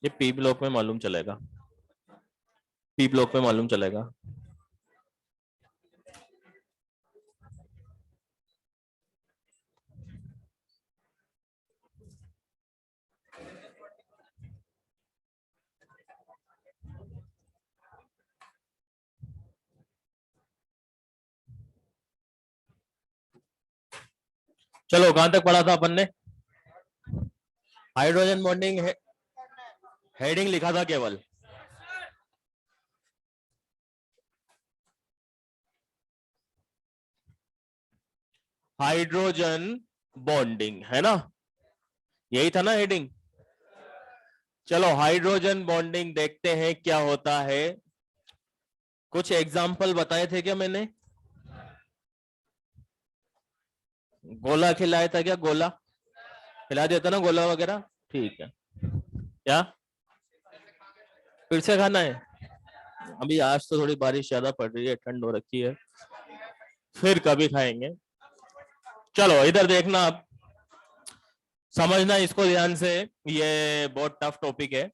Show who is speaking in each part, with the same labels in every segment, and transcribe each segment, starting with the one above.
Speaker 1: ये P block में मालूम चलेगा, पी ब्लॉक में मालूम चलेगा। चलो कहां तक पढ़ा था अपन ने? हाइड्रोजन बॉन्डिंग हेडिंग लिखा था केवल। हाइड्रोजन बॉन्डिंग है ना, यही था ना हेडिंग। चलो हाइड्रोजन बॉन्डिंग देखते हैं क्या होता है। कुछ एग्जाम्पल बताए थे क्या मैंने? गोला खिलाया था क्या? गोला खिला दिया था ना, गोला वगैरह। ठीक है, क्या फिर से खाना है? अभी आज तो थोड़ी बारिश ज्यादा पड़ रही है, ठंड हो रखी है, फिर कभी खाएंगे। चलो इधर देखना, आप समझना इसको ध्यान से, ये बहुत टफ टॉपिक है।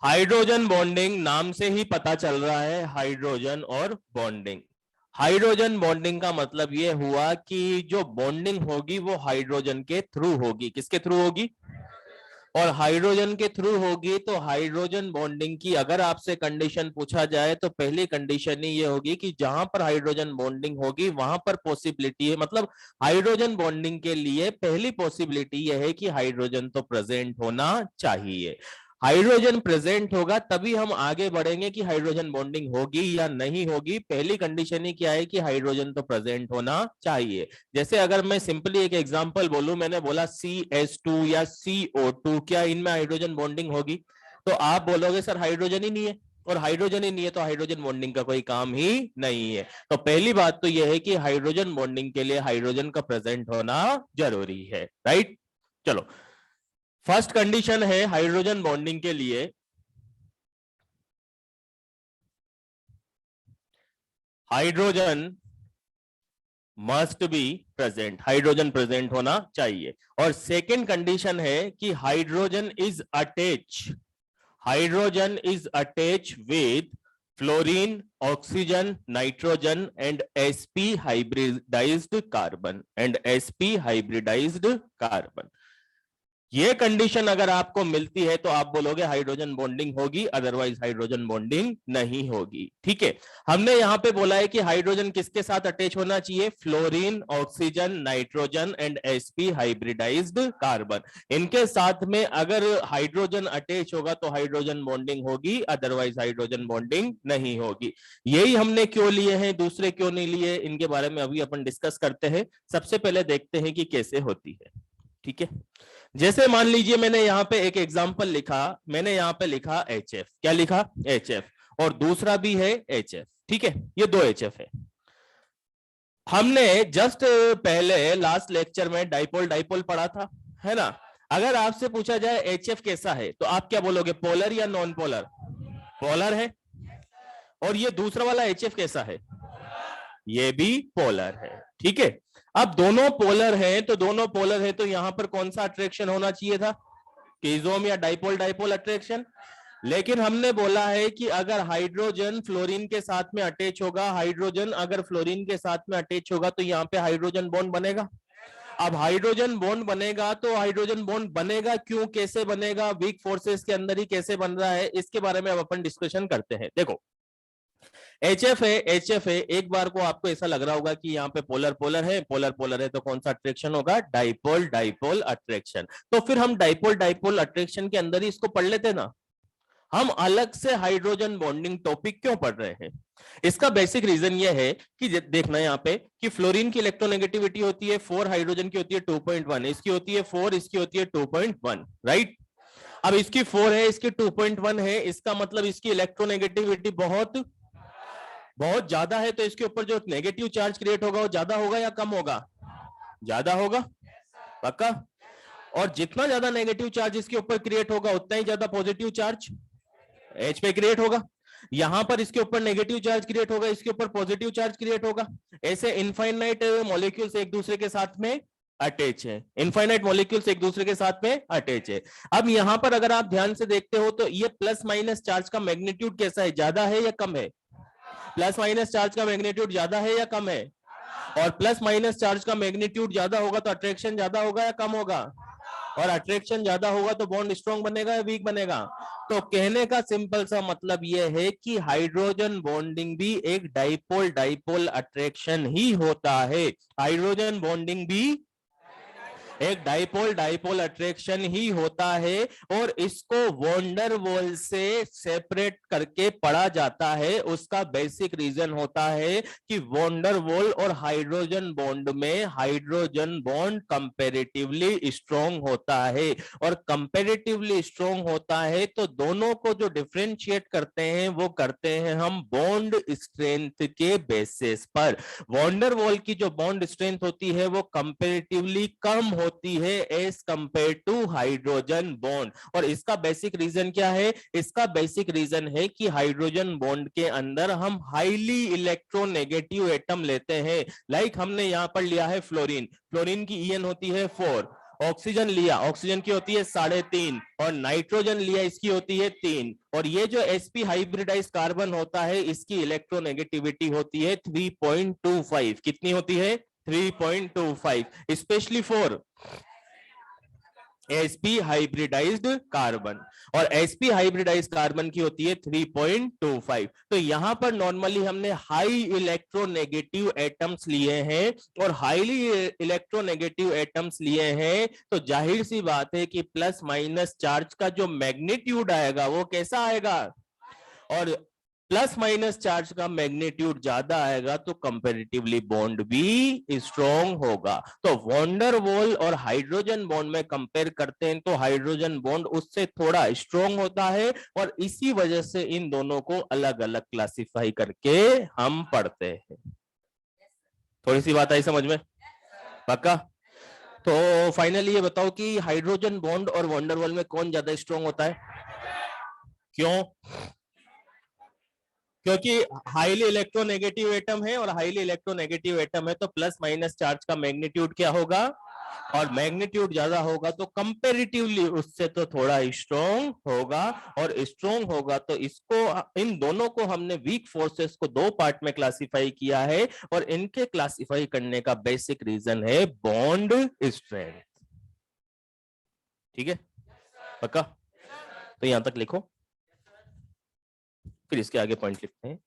Speaker 1: हाइड्रोजन बॉन्डिंग नाम से ही पता चल रहा है, हाइड्रोजन और बॉन्डिंग। हाइड्रोजन बॉन्डिंग का मतलब ये हुआ कि जो बॉन्डिंग होगी वो हाइड्रोजन के थ्रू होगी। किसके थ्रू होगी? और हाइड्रोजन के थ्रू होगी। तो हाइड्रोजन बॉन्डिंग की अगर आपसे कंडीशन पूछा जाए तो पहली कंडीशन ही ये होगी कि जहां पर हाइड्रोजन बॉन्डिंग होगी वहां पर पॉसिबिलिटी है, मतलब हाइड्रोजन बॉन्डिंग के लिए पहली पॉसिबिलिटी यह है कि हाइड्रोजन तो प्रेजेंट होना चाहिए। हाइड्रोजन प्रेजेंट होगा तभी हम आगे बढ़ेंगे कि हाइड्रोजन बॉन्डिंग होगी या नहीं होगी। पहली कंडीशन ही क्या है कि हाइड्रोजन तो प्रेजेंट होना चाहिए। जैसे अगर मैं सिंपली एक एग्जांपल बोलूं, मैंने बोला CH2 या CO2, क्या इनमें हाइड्रोजन बॉन्डिंग होगी? तो आप बोलोगे सर हाइड्रोजन ही नहीं है, और हाइड्रोजन ही नहीं है तो हाइड्रोजन बॉन्डिंग का कोई काम ही नहीं है। तो पहली बात तो यह है कि हाइड्रोजन बॉन्डिंग के लिए हाइड्रोजन का प्रेजेंट होना जरूरी है, राइट। चलो फर्स्ट कंडीशन है हाइड्रोजन बॉन्डिंग के लिए, hydrogen must be present, hydrogen present होना चाहिए। और सेकेंड कंडीशन है कि hydrogen is attach, hydrogen is attach with fluorine, oxygen, nitrogen and sp hybridised carbon, and sp hybridised carbon. ये कंडीशन अगर आपको मिलती है तो आप बोलोगे हाइड्रोजन बॉन्डिंग होगी, अदरवाइज हाइड्रोजन बॉन्डिंग नहीं होगी। ठीक है, हमने यहां पे बोला है कि हाइड्रोजन किसके साथ अटैच होना चाहिए? Fluorine, oxygen, nitrogen and sp hybridised carbon. इनके साथ में अगर हाइड्रोजन अटैच होगा तो हाइड्रोजन बॉन्डिंग होगी, अदरवाइज हाइड्रोजन बॉन्डिंग नहीं होगी। यही हमने क्यों लिए हैं, दूसरे क्यों नहीं लिए, इनके बारे में अभी अपन डिस्कस करते हैं। सबसे पहले देखते हैं कि कैसे होती है। ठीक है, जैसे मान लीजिए मैंने यहां पे एक एग्जांपल लिखा, मैंने यहां पे लिखा HF, क्या लिखा? HF, और दूसरा भी है HF। ठीक है, ये दो HF है। हमने जस्ट पहले लास्ट लेक्चर में डाइपोल डाइपोल पढ़ा था, है ना। अगर आपसे पूछा जाए HF कैसा है तो आप क्या बोलोगे? पोलर या नॉन पोलर? पोलर है। और ये दूसरा वाला HF कैसा है? ये भी पोलर है। ठीक है, अब दोनों पोलर हैं, तो दोनों पोलर है तो यहां पर कौन सा अट्रैक्शन होना चाहिए था? केजोम या डाइपोल डाइपोल अट्रैक्शन। लेकिन हमने बोला है कि अगर हाइड्रोजन फ्लोरीन के साथ में अटैच होगा, हाइड्रोजन अगर फ्लोरीन के साथ में अटैच होगा तो यहां पे हाइड्रोजन बॉन्ड बनेगा। अब हाइड्रोजन बॉन्ड बनेगा तो हाइड्रोजन बॉन्ड बनेगा क्यों, कैसे बनेगा, वीक फोर्सेस के अंदर ही कैसे बन रहा है, इसके बारे में अब अपन डिस्कशन करते हैं। देखो HF है, HF है, एक बार को आपको ऐसा लग रहा होगा कि यहाँ पे पोलर पोलर है, पोलर पोलर है तो कौन सा अट्रैक्शन होगा? Dipole dipole attraction. तो फिर हम डाइपोल डाइपोल अट्रैक्शन के अंदर ही इसको पढ़ लेते ना, हम अलग से हाइड्रोजन बॉन्डिंग टॉपिक क्यों पढ़ रहे हैं? इसका बेसिक रीजन ये है कि देखना यहाँ पे कि फ्लोरीन की इलेक्ट्रोनेगेटिविटी होती है 4, हाइड्रोजन की होती है 2.1, इसकी होती है 4, इसकी होती है 2.1, राइट। अब इसकी 4 है, इसकी 2.1 है, इसका मतलब इसकी इलेक्ट्रोनेगेटिविटी बहुत बहुत ज्यादा है, तो इसके ऊपर जो नेगेटिव चार्ज क्रिएट होगा वो ज्यादा होगा या कम होगा? ज्यादा होगा, पक्का। और जितना ज्यादा नेगेटिव चार्ज इसके ऊपर क्रिएट होगा उतना ही ज्यादा पॉजिटिव चार्ज एच पे क्रिएट होगा, यहां पर इसके ऊपर नेगेटिव चार्ज क्रिएट होगा, इसके ऊपर पॉजिटिव चार्ज क्रिएट होगा। ऐसे इनफाइनाइट मॉलिक्यूल्स एक दूसरे के साथ में अटैच है, इनफाइनाइट मॉलिक्यूल्स एक दूसरे के साथ में अटैच है। अब यहां पर अगर आप ध्यान से देखते हो तो ये प्लस माइनस चार्ज का मैग्नीट्यूड कैसा है, ज्यादा है या कम है? प्लस माइनस चार्ज का मैग्नीट्यूड ज्यादा है या कम है? और प्लस माइनस चार्ज का मैग्नीट्यूड ज्यादा होगा तो अट्रैक्शन ज्यादा होगा या कम होगा? और अट्रैक्शन ज्यादा होगा तो बॉन्ड स्ट्रॉन्ग बनेगा या वीक बनेगा? तो कहने का सिंपल सा मतलब यह है कि हाइड्रोजन बॉन्डिंग भी एक डाइपोल डाइपोल अट्रैक्शन ही होता है। हाइड्रोजन बॉन्डिंग भी एक डाइपोल डाइपोल अट्रैक्शन ही होता है, और इसको वॉन्डर वॉल से सेपरेट करके पढ़ा जाता है। उसका बेसिक रीजन होता है कि वॉन्डर वॉल और हाइड्रोजन बॉन्ड में हाइड्रोजन बॉन्ड कंपैरेटिवली स्ट्रॉन्ग होता है, और कंपैरेटिवली स्ट्रॉन्ग होता है तो दोनों को जो डिफरेंशिएट करते हैं वो करते हैं हम बॉन्ड स्ट्रेंथ के बेसिस पर। वॉन्डर वॉल की जो बॉन्ड स्ट्रेंथ होती है वो कंपैरेटिवली कम होती है as compare to hydrogen bond. और इसका बेसिक रीजन क्या है? इसका बेसिक रीजन है कि हाइड्रोजन बॉन्ड के अंदर हम हाईली इलेक्ट्रोनेगेटिव एटम लेते हैं। लाइक हमने यहां पर लिया है फ्लोरीन, फ्लोरीन की ईएन होती है 4, ऑक्सीजन लिया, ऑक्सीजन की होती है 3.5, और नाइट्रोजन लिया, इसकी होती है 3। और ये जो sp हाइब्रिडाइज कार्बन होता है इसकी इलेक्ट्रोनेगेटिविटी होती है 3.25। कितनी होती है? 3.25, specially for sp hybridised carbon. और sp हाइब्रिडाइज्ड कार्बन की होती है 3.25। तो यहां पर नॉर्मली हमने हाई इलेक्ट्रोनेगेटिव एटम्स लिए हैं, और हाईली इलेक्ट्रोनेगेटिव एटम्स लिए हैं तो जाहिर सी बात है कि प्लस माइनस चार्ज का जो मैग्नीट्यूड आएगा वो कैसा आएगा? और प्लस माइनस चार्ज का मैग्नीट्यूड ज्यादा आएगा तो कंपैरेटिवली बॉन्ड भी स्ट्रॉन्ग होगा। तो वॉन्डर वॉल और हाइड्रोजन बॉन्ड में कंपेयर करते हैं तो हाइड्रोजन बॉन्ड उससे थोड़ा स्ट्रॉन्ग होता है, और इसी वजह से इन दोनों को अलग अलग क्लासिफाई करके हम पढ़ते हैं। थोड़ी सी बात आई समझ में? पक्का? तो फाइनली ये बताओ कि हाइड्रोजन बॉन्ड और वॉन्डर वॉल में कौन ज्यादा स्ट्रॉन्ग होता है? क्यों? क्योंकि हाईली इलेक्ट्रोनेगेटिव एटम है, और हाईली इलेक्ट्रोनेगेटिव एटम है तो प्लस माइनस चार्ज का मैग्नीट्यूड क्या होगा? और मैग्नीट्यूड ज्यादा होगा तो कंपैरेटिवली उससे तो थोड़ा स्ट्रॉन्ग होगा, और स्ट्रॉन्ग होगा तो इसको, इन दोनों को हमने वीक फोर्सेस को दो पार्ट में क्लासिफाई किया है, और इनके क्लासिफाई करने का बेसिक रीजन है बॉन्ड स्ट्रेंथ। ठीक है? पक्का? तो यहां तक लिखो, फिर इसके आगे पॉइंट लिखते हैं।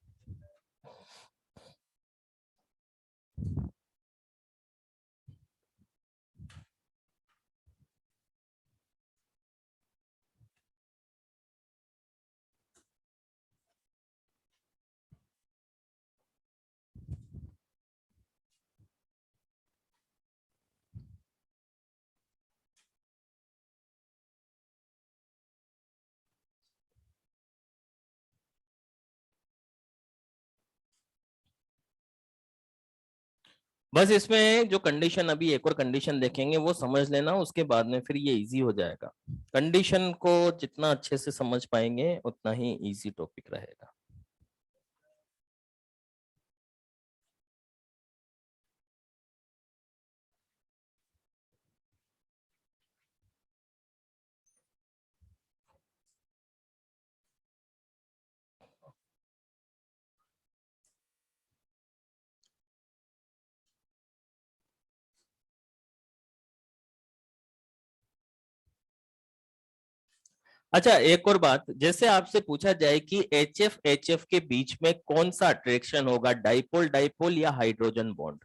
Speaker 1: बस इसमें जो कंडीशन, अभी एक और कंडीशन देखेंगे वो समझ लेना, उसके बाद में फिर ये इजी हो जाएगा। कंडीशन को जितना अच्छे से समझ पाएंगे उतना ही इजी टॉपिक रहेगा। अच्छा, एक और बात, जैसे आपसे पूछा जाए कि एच एफ के बीच में कौन सा अट्रैक्शन होगा, डाइपोल डाइपोल या हाइड्रोजन बॉन्ड,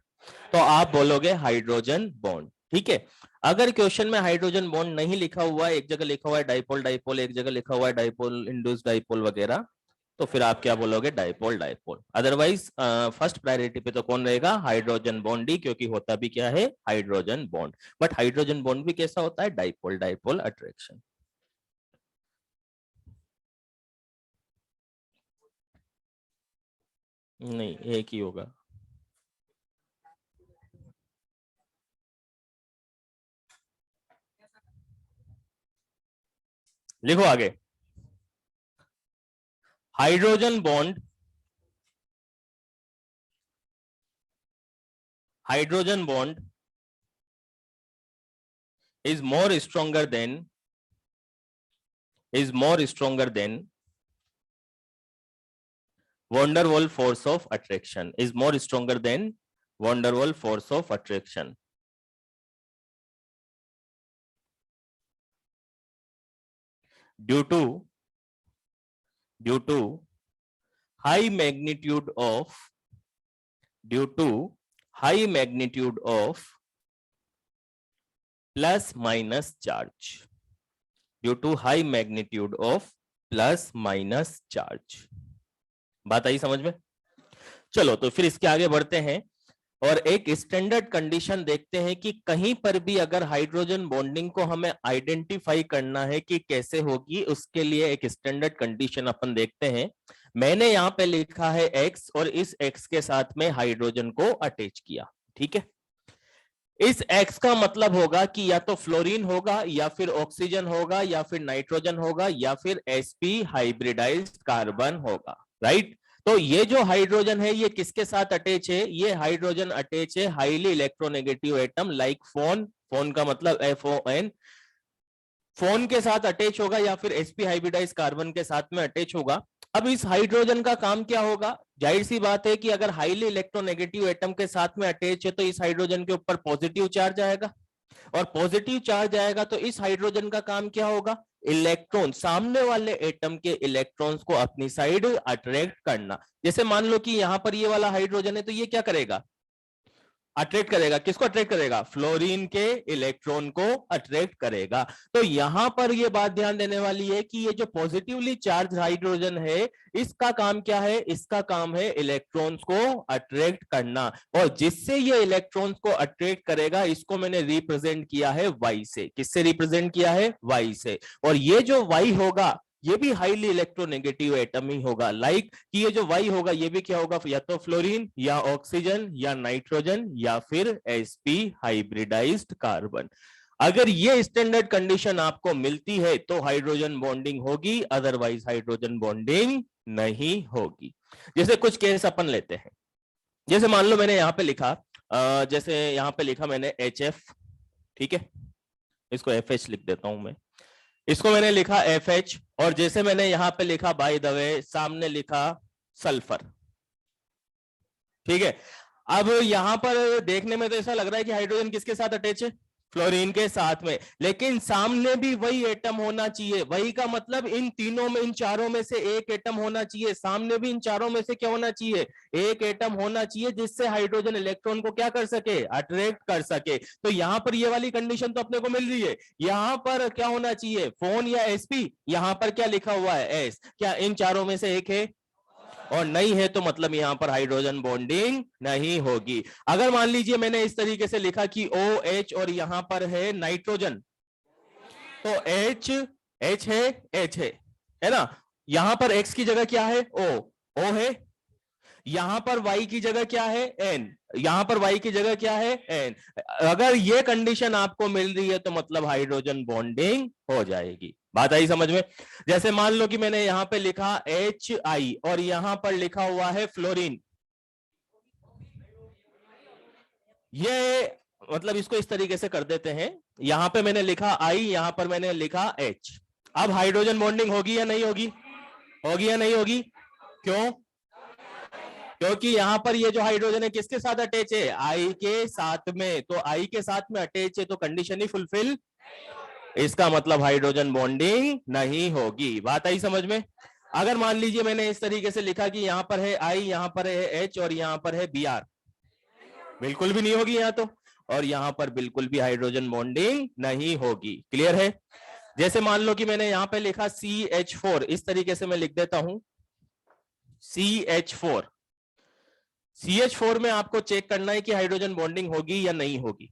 Speaker 1: तो आप बोलोगे हाइड्रोजन बॉन्ड। ठीक है? अगर क्वेश्चन में हाइड्रोजन बॉन्ड नहीं लिखा हुआ है, एक जगह लिखा हुआ है डाइपोल डाइपोल, एक जगह लिखा हुआ है डाइपोल इंड्यूस डाइपोल वगैरह, तो फिर आप क्या बोलोगे? Dipole dipole. Otherwise first priority पे तो कौन रहेगा? हाइड्रोजन बॉन्ड ही, क्योंकि होता भी क्या है? Hydrogen bond. But hydrogen bond भी कैसा होता है? Dipole dipole attraction. नहीं, एक ही होगा। लिखो आगे। Hydrogen bond is more stronger than van der Waals force of attraction, is more stronger than van der Waals force of attraction. Due to high magnitude of plus minus charge, due to high magnitude of plus minus charge. बात आई समझ में? चलो तो फिर इसके आगे बढ़ते हैं और एक स्टैंडर्ड कंडीशन देखते हैं कि कहीं पर भी अगर हाइड्रोजन बॉन्डिंग को हमें आइडेंटिफाई करना है कि कैसे होगी, उसके लिए एक स्टैंडर्ड कंडीशन अपन देखते हैं। मैंने यहां पे लिखा है एक्स और इस एक्स के साथ में हाइड्रोजन को अटैच किया, ठीक है। इस एक्स का मतलब होगा कि या तो फ्लोरीन होगा या फिर ऑक्सीजन होगा या फिर नाइट्रोजन होगा या फिर sp हाइब्रिडाइज्ड कार्बन होगा, राइट। तो ये जो हाइड्रोजन है ये किसके साथ अटैच है? ये हाइड्रोजन अटैच है highly electronegative atom like phone, phone का मतलब FON, फोन के साथ अटैच होगा या फिर sp हाइब्रिडाइज्ड कार्बन के साथ में अटैच होगा। अब इस हाइड्रोजन का काम क्या होगा? जाहिर सी बात है कि अगर हाईली इलेक्ट्रोनेगेटिव एटम के साथ में अटैच है तो इस हाइड्रोजन के ऊपर पॉजिटिव चार्ज आएगा, और पॉजिटिव चार्ज आएगा तो इस हाइड्रोजन का काम क्या होगा? इलेक्ट्रॉन, सामने वाले एटम के इलेक्ट्रॉन्स को अपनी साइड अट्रैक्ट करना। जैसे मान लो कि यहां पर ये वाला हाइड्रोजन है तो ये क्या करेगा? अट्रैक्ट करेगा। किसको अट्रैक्ट करेगा? फ्लोरीन के इलेक्ट्रॉन को अट्रैक्ट करेगा। तो यहां पर ये बात ध्यान देने वाली है कि ये जो पॉजिटिवली चार्ज हाइड्रोजन है इसका काम क्या है? इसका काम है इलेक्ट्रॉन्स को अट्रैक्ट करना, और जिससे ये इलेक्ट्रॉन्स को अट्रैक्ट करेगा इसको मैंने रिप्रेजेंट किया है वाई से। किससे रिप्रेजेंट किया है? वाई से। और ये जो वाई होगा ये भी हाईली इलेक्ट्रोनेगेटिव एटम ही होगा, लाइक कि ये जो वाई होगा ये भी क्या होगा? या तो फ्लोरीन या ऑक्सीजन या नाइट्रोजन या फिर sp हाइब्रिडाइज्ड कार्बन। अगर ये स्टैंडर्ड कंडीशन आपको मिलती है तो हाइड्रोजन बॉन्डिंग होगी, अदरवाइज हाइड्रोजन बॉन्डिंग नहीं होगी। जैसे कुछ केस अपन लेते हैं, जैसे मान लो मैंने यहां पे लिखा जैसे यहां पे लिखा मैंने HF, ठीक है, इसको FH लिख देता हूं मैं, इसको मैंने लिखा FH, और जैसे मैंने यहां पे लिखा बाय द वे सामने लिखा सल्फर, ठीक है। अब यहां पर देखने में तो ऐसा लग रहा है कि हाइड्रोजन किसके साथ अटैच है? फ्लोरीन के साथ में, लेकिन सामने भी वही एटम होना चाहिए। वही का मतलब इन तीनों में, इन चारों में से एक एटम होना चाहिए, सामने भी इन चारों में से क्या होना चाहिए? एक एटम होना चाहिए, जिससे हाइड्रोजन इलेक्ट्रॉन को क्या कर सके? अट्रैक्ट कर सके। तो यहां पर ये वाली कंडीशन तो अपने को मिल रही है। यहां पर क्या होना चाहिए? फोन या sp, यहां पर क्या लिखा हुआ है? s। क्या इन चारों में से एक है? और नहीं है तो मतलब यहां पर हाइड्रोजन बॉन्डिंग नहीं होगी। अगर मान लीजिए मैंने इस तरीके से लिखा कि OH और यहां पर है नाइट्रोजन, तो H है ना। यहां पर X की जगह क्या है? O है। यहां पर Y की जगह क्या है? N। यहां पर Y की जगह क्या है? N। अगर ये कंडीशन आपको मिल रही है तो मतलब हाइड्रोजन बॉन्डिंग हो जाएगी। बात आई समझ में? जैसे मान लो कि मैंने यहां पे लिखा HI और यहां पर लिखा हुआ है फ्लोरीन, ये मतलब इसको इस तरीके से कर देते हैं, यहां पे मैंने लिखा I, यहां पर मैंने लिखा H। अब हाइड्रोजन बॉन्डिंग होगी या नहीं होगी? होगी या नहीं होगी? क्यों? क्योंकि यहां पर ये जो हाइड्रोजन है किसके साथ अटैच है? आई के साथ में। तो आई के साथ में अटैच है तो कंडीशन ही फुलफिल, इसका मतलब हाइड्रोजन बॉन्डिंग नहीं होगी। बात आई समझ में? अगर मान लीजिए मैंने इस तरीके से लिखा कि यहां पर है आई, यहां पर है H और यहां पर है Br, बिल्कुल भी नहीं होगी यहां तो, और यहां पर बिल्कुल भी हाइड्रोजन बॉन्डिंग नहीं होगी। क्लियर है? जैसे मान लो कि मैंने यहां पे लिखा CH4, इस तरीके से मैं लिख देता हूं CH4। CH4 में आपको चेक करना है कि हाइड्रोजन बॉन्डिंग होगी या नहीं होगी।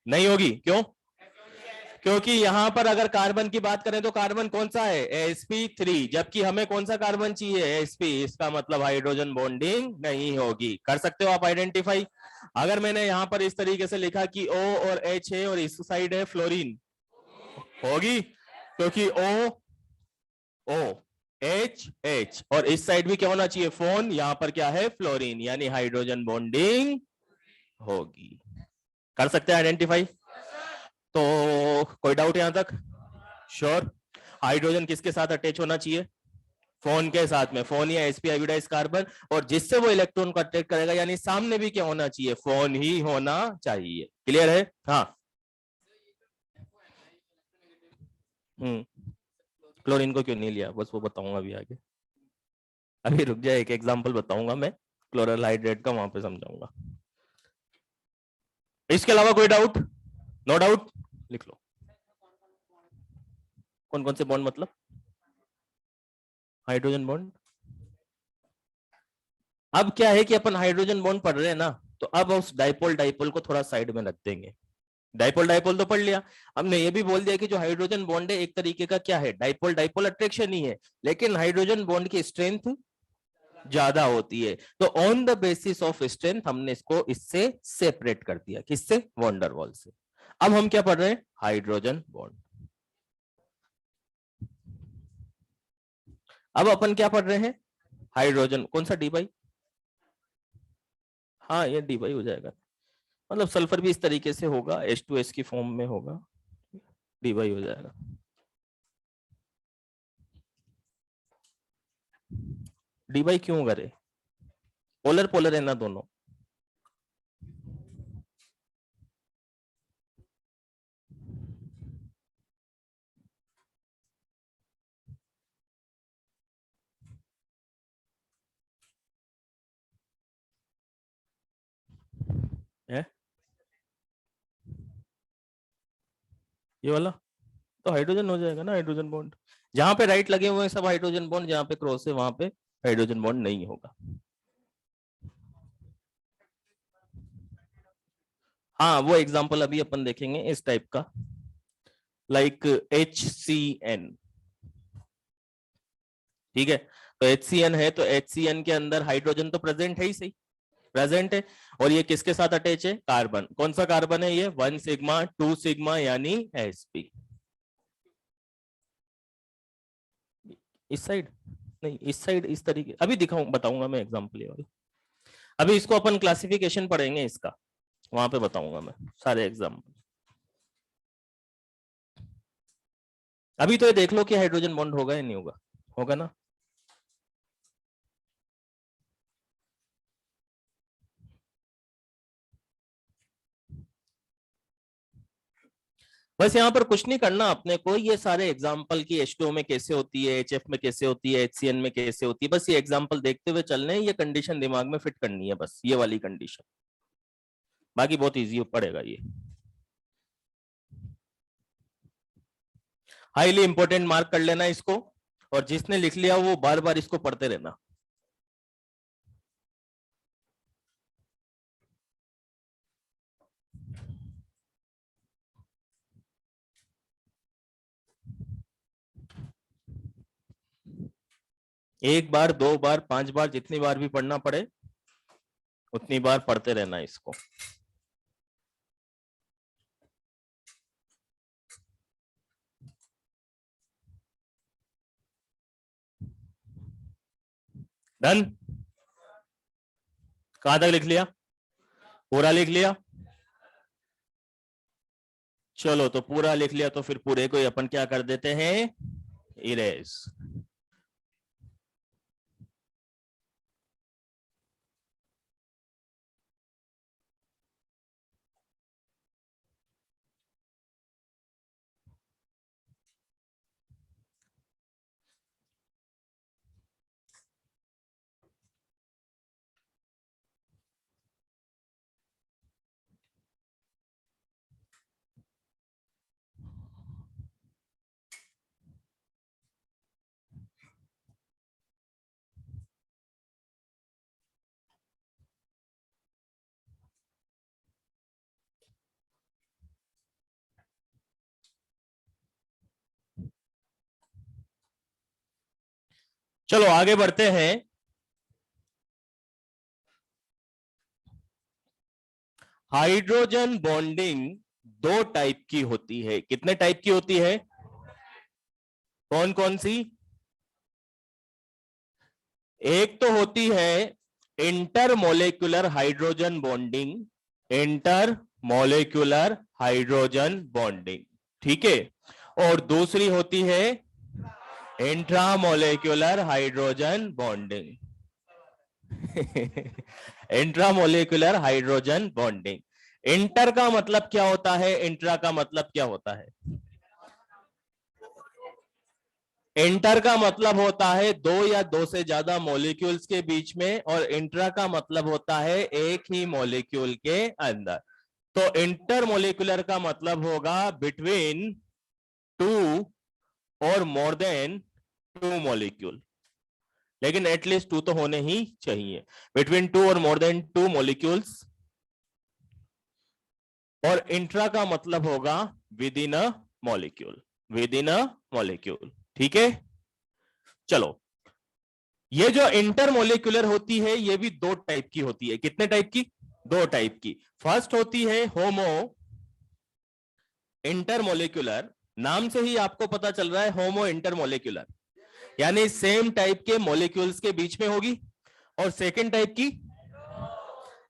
Speaker 1: नहीं होगी, क्यों? क्योंकि यहां पर अगर कार्बन की बात करें तो कार्बन कौन सा है? sp3, जबकि हमें कौन सा कार्बन चाहिए? sp। इसका मतलब हाइड्रोजन बॉन्डिंग नहीं होगी। कर सकते हो आप आइडेंटिफाई। अगर मैंने यहां पर इस तरीके से लिखा कि O और H है और इस साइड है फ्लोरीन, होगी, क्योंकि O एच एच, और इस साइड भी क्या होना चाहिए, फोन, यहां पर क्या है, फ्लोरीन, यानी हाइड्रोजन बॉन्डिंग होगी। कर सकते हैं आइडेंटिफाई? तो कोई डाउट यहां तक? श्योर। हाइड्रोजन किसके साथ अटैच होना चाहिए? फोन के साथ में, फोन या sp हाइब्रिडाइज कार्बन, और जिससे वो इलेक्ट्रॉन को अटैक करेगा, यानी सामने भी क्या होना चाहिए, फोन ही होना चाहिए। क्लियर है? हाँ। क्लोरीन को क्यों नहीं लिया, बस वो बताऊंगा अभी आगे। अभी रुक जाए, एक एग्जांपल बताऊंगा मैं क्लोरल हाइड्रेट का, वहां पे समझाऊंगा। इसके अलावा कोई डाउट? नो डाउट, लिख लो। कौन कौन से बॉन्ड मतलब? Hydrogen bond. अब क्या है कि अपन हाइड्रोजन बॉन्ड पढ़ रहे हैं ना, तो अब उस डाइपोल डाइपोल को थोड़ा साइड में रख देंगे। डाइपोल डाइपोल तो पढ़ लिया, हमने ये भी बोल दिया कि जो हाइड्रोजन बॉन्ड है एक तरीके का क्या है, डाइपोल डाइपोल अट्रैक्शन ही है, लेकिन हाइड्रोजन बॉन्ड की स्ट्रेंथ ज्यादा होती है। तो on the basis of strength हमने इसको इससे सेपरेट कर दिया, किससे, वॉन्डरवॉल से। अब हम क्या पढ़ रहे हैं, हाइड्रोजन बॉन्ड। अब अपन क्या पढ़ रहे हैं, हाइड्रोजन, कौन सा, डी बाई? हाँ, ये डी बाई हो जाएगा, मतलब सल्फर भी इस तरीके से होगा, H2S की फॉर्म में होगा, डी बाई हो जाएगा। डी बाई क्यों करे, पोलर पोलर है ना दोनों। है ये वाला, तो हाइड्रोजन हो जाएगा ना, हाइड्रोजन बॉन्ड। जहां पे राइट लगे हुए हैं सब हाइड्रोजन बॉन्ड, जहां पे क्रॉस है वहां पे हाइड्रोजन बॉन्ड नहीं होगा। हाँ, वो एग्जांपल अभी अपन देखेंगे इस टाइप का, लाइक HCN। ठीक है, तो HCN है, तो HCN के अंदर हाइड्रोजन तो प्रेजेंट है ही, सही, प्रेजेंट है। और ये किसके साथ अटैच है, कार्बन, कौन सा कार्बन है ये, 1 सिग्मा 2 सिग्मा, यानी sp। इस साइड नहीं, इस साइड, इस तरीके, अभी दिखाऊं, बताऊंगा मैं एग्जांपल ये वाला। अभी इसको अपन क्लासिफिकेशन पढ़ेंगे इसका, वहां पे बताऊंगा मैं सारे एग्जाम्पल। अभी तो ये देख लो कि हाइड्रोजन बॉन्ड होगा या नहीं होगा, होगा ना। बस यहाँ पर कुछ नहीं करना अपने को, ये सारे एग्जाम्पल की H2O में कैसे होती है, HF में कैसे होती है, HCN में कैसे होती है, बस ये एग्जाम्पल देखते हुए चलने हैं, ये कंडीशन दिमाग में फिट करनी है, बस ये वाली कंडीशन, बाकी बहुत इजी पड़ेगा ये। हाईली इंपॉर्टेंट मार्क कर लेना इसको, और जिसने लिख लिया वो बार बार इसको पढ़ते रहना। एक बार, दो बार, 5 बार, जितनी बार भी पढ़ना पड़े उतनी बार पढ़ते रहना इसको। डन? कहां तक लिख लिया, पूरा लिख लिया? चलो, तो पूरा लिख लिया तो फिर पूरे को अपन क्या कर देते हैं, इरेज। चलो आगे बढ़ते हैं। हाइड्रोजन बॉन्डिंग दो टाइप की होती है, कितने टाइप की होती है, कौन कौन सी? एक तो होती है intermolecular hydrogen bonding, intermolecular hydrogen bonding, ठीक है, और दूसरी होती है intramolecular hydrogen bonding. Intramolecular hydrogen bonding. Inter का मतलब क्या होता है, इंट्रा का मतलब क्या होता है? इंटर का मतलब होता है दो या दो से ज्यादा मॉलिक्यूल्स के बीच में, और इंट्रा का मतलब होता है एक ही मॉलिक्यूल के अंदर। तो इंटर मॉलिक्यूलर का मतलब होगा बिटवीन टू और मोर देन टू मॉलिक्यूल, लेकिन एटलीस्ट टू तो होने ही चाहिए, बिटवीन टू और मोर देन टू मॉलिक्यूल्स। और इंट्रा का मतलब होगा with in a molecule, with in a molecule, ठीक है। चलो, ये जो इंटरमोलिक्यूलर होती है ये भी दो टाइप की होती है। कितने टाइप की? दो टाइप की। फर्स्ट होती है होमो इंटरमोलिक्यूलर, नाम से ही आपको पता चल रहा है होमो इंटरमोलिक्यूलर, यानी सेम टाइप के मॉलिक्यूल्स के बीच में होगी। और सेकेंड टाइप की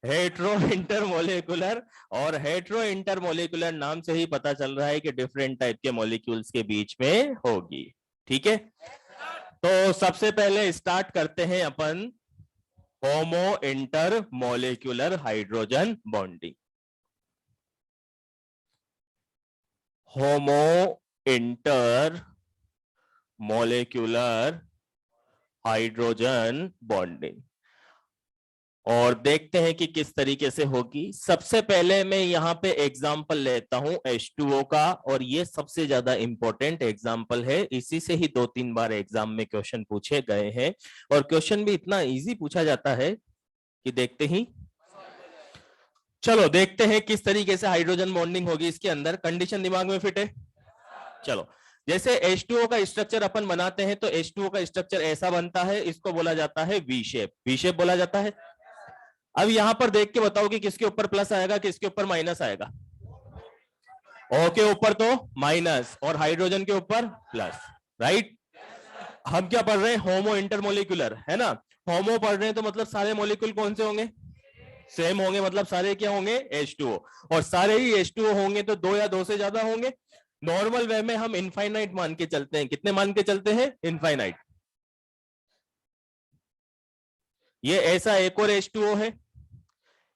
Speaker 1: हेट्रो इंटरमोलिकुलर, और हेट्रो इंटरमोलिकुलर नाम से ही पता चल रहा है कि डिफरेंट टाइप के मॉलिक्यूल्स के बीच में होगी, ठीक है। तो सबसे पहले स्टार्ट करते हैं अपन होमो इंटरमोलिकुलर हाइड्रोजन बॉन्डिंग। होमो इंटर मोलिकुलर हाइड्रोजन बॉन्डिंग, और देखते हैं कि किस तरीके से होगी। सबसे पहले मैं यहां पे एग्जांपल लेता हूं H2O का, और ये सबसे ज्यादा इंपॉर्टेंट एग्जांपल है, इसी से ही 2-3 बार एग्जाम में क्वेश्चन पूछे गए हैं, और क्वेश्चन भी इतना इजी पूछा जाता है कि देखते ही। चलो देखते हैं किस तरीके से हाइड्रोजन बॉन्डिंग होगी इसके अंदर। कंडीशन दिमाग में फिट है? चलो, जैसे H2O का स्ट्रक्चर अपन बनाते हैं तो H2O का स्ट्रक्चर ऐसा बनता है, इसको बोला जाता है वी शेप, वी शेप बोला जाता है। अब यहां पर देख के बताओ कि किसके ऊपर प्लस आएगा, किसके ऊपर माइनस आएगा? O के ऊपर तो माइनस और हाइड्रोजन के ऊपर प्लस, राइट। हम क्या पढ़ रहे हैं? होमो इंटरमोलिकुलर, है ना। होमो पढ़ रहे हैं तो मतलब सारे मॉलिक्यूल कौन से होंगे? सेम होंगे, मतलब सारे क्या होंगे? H2O। और सारे ही H2O होंगे तो दो या दो से ज्यादा होंगे। नॉर्मल वे में हम इनफाइनाइट मान के चलते हैं। कितने मान के चलते हैं? इनफाइनाइट। ये ऐसा एक और H2O है,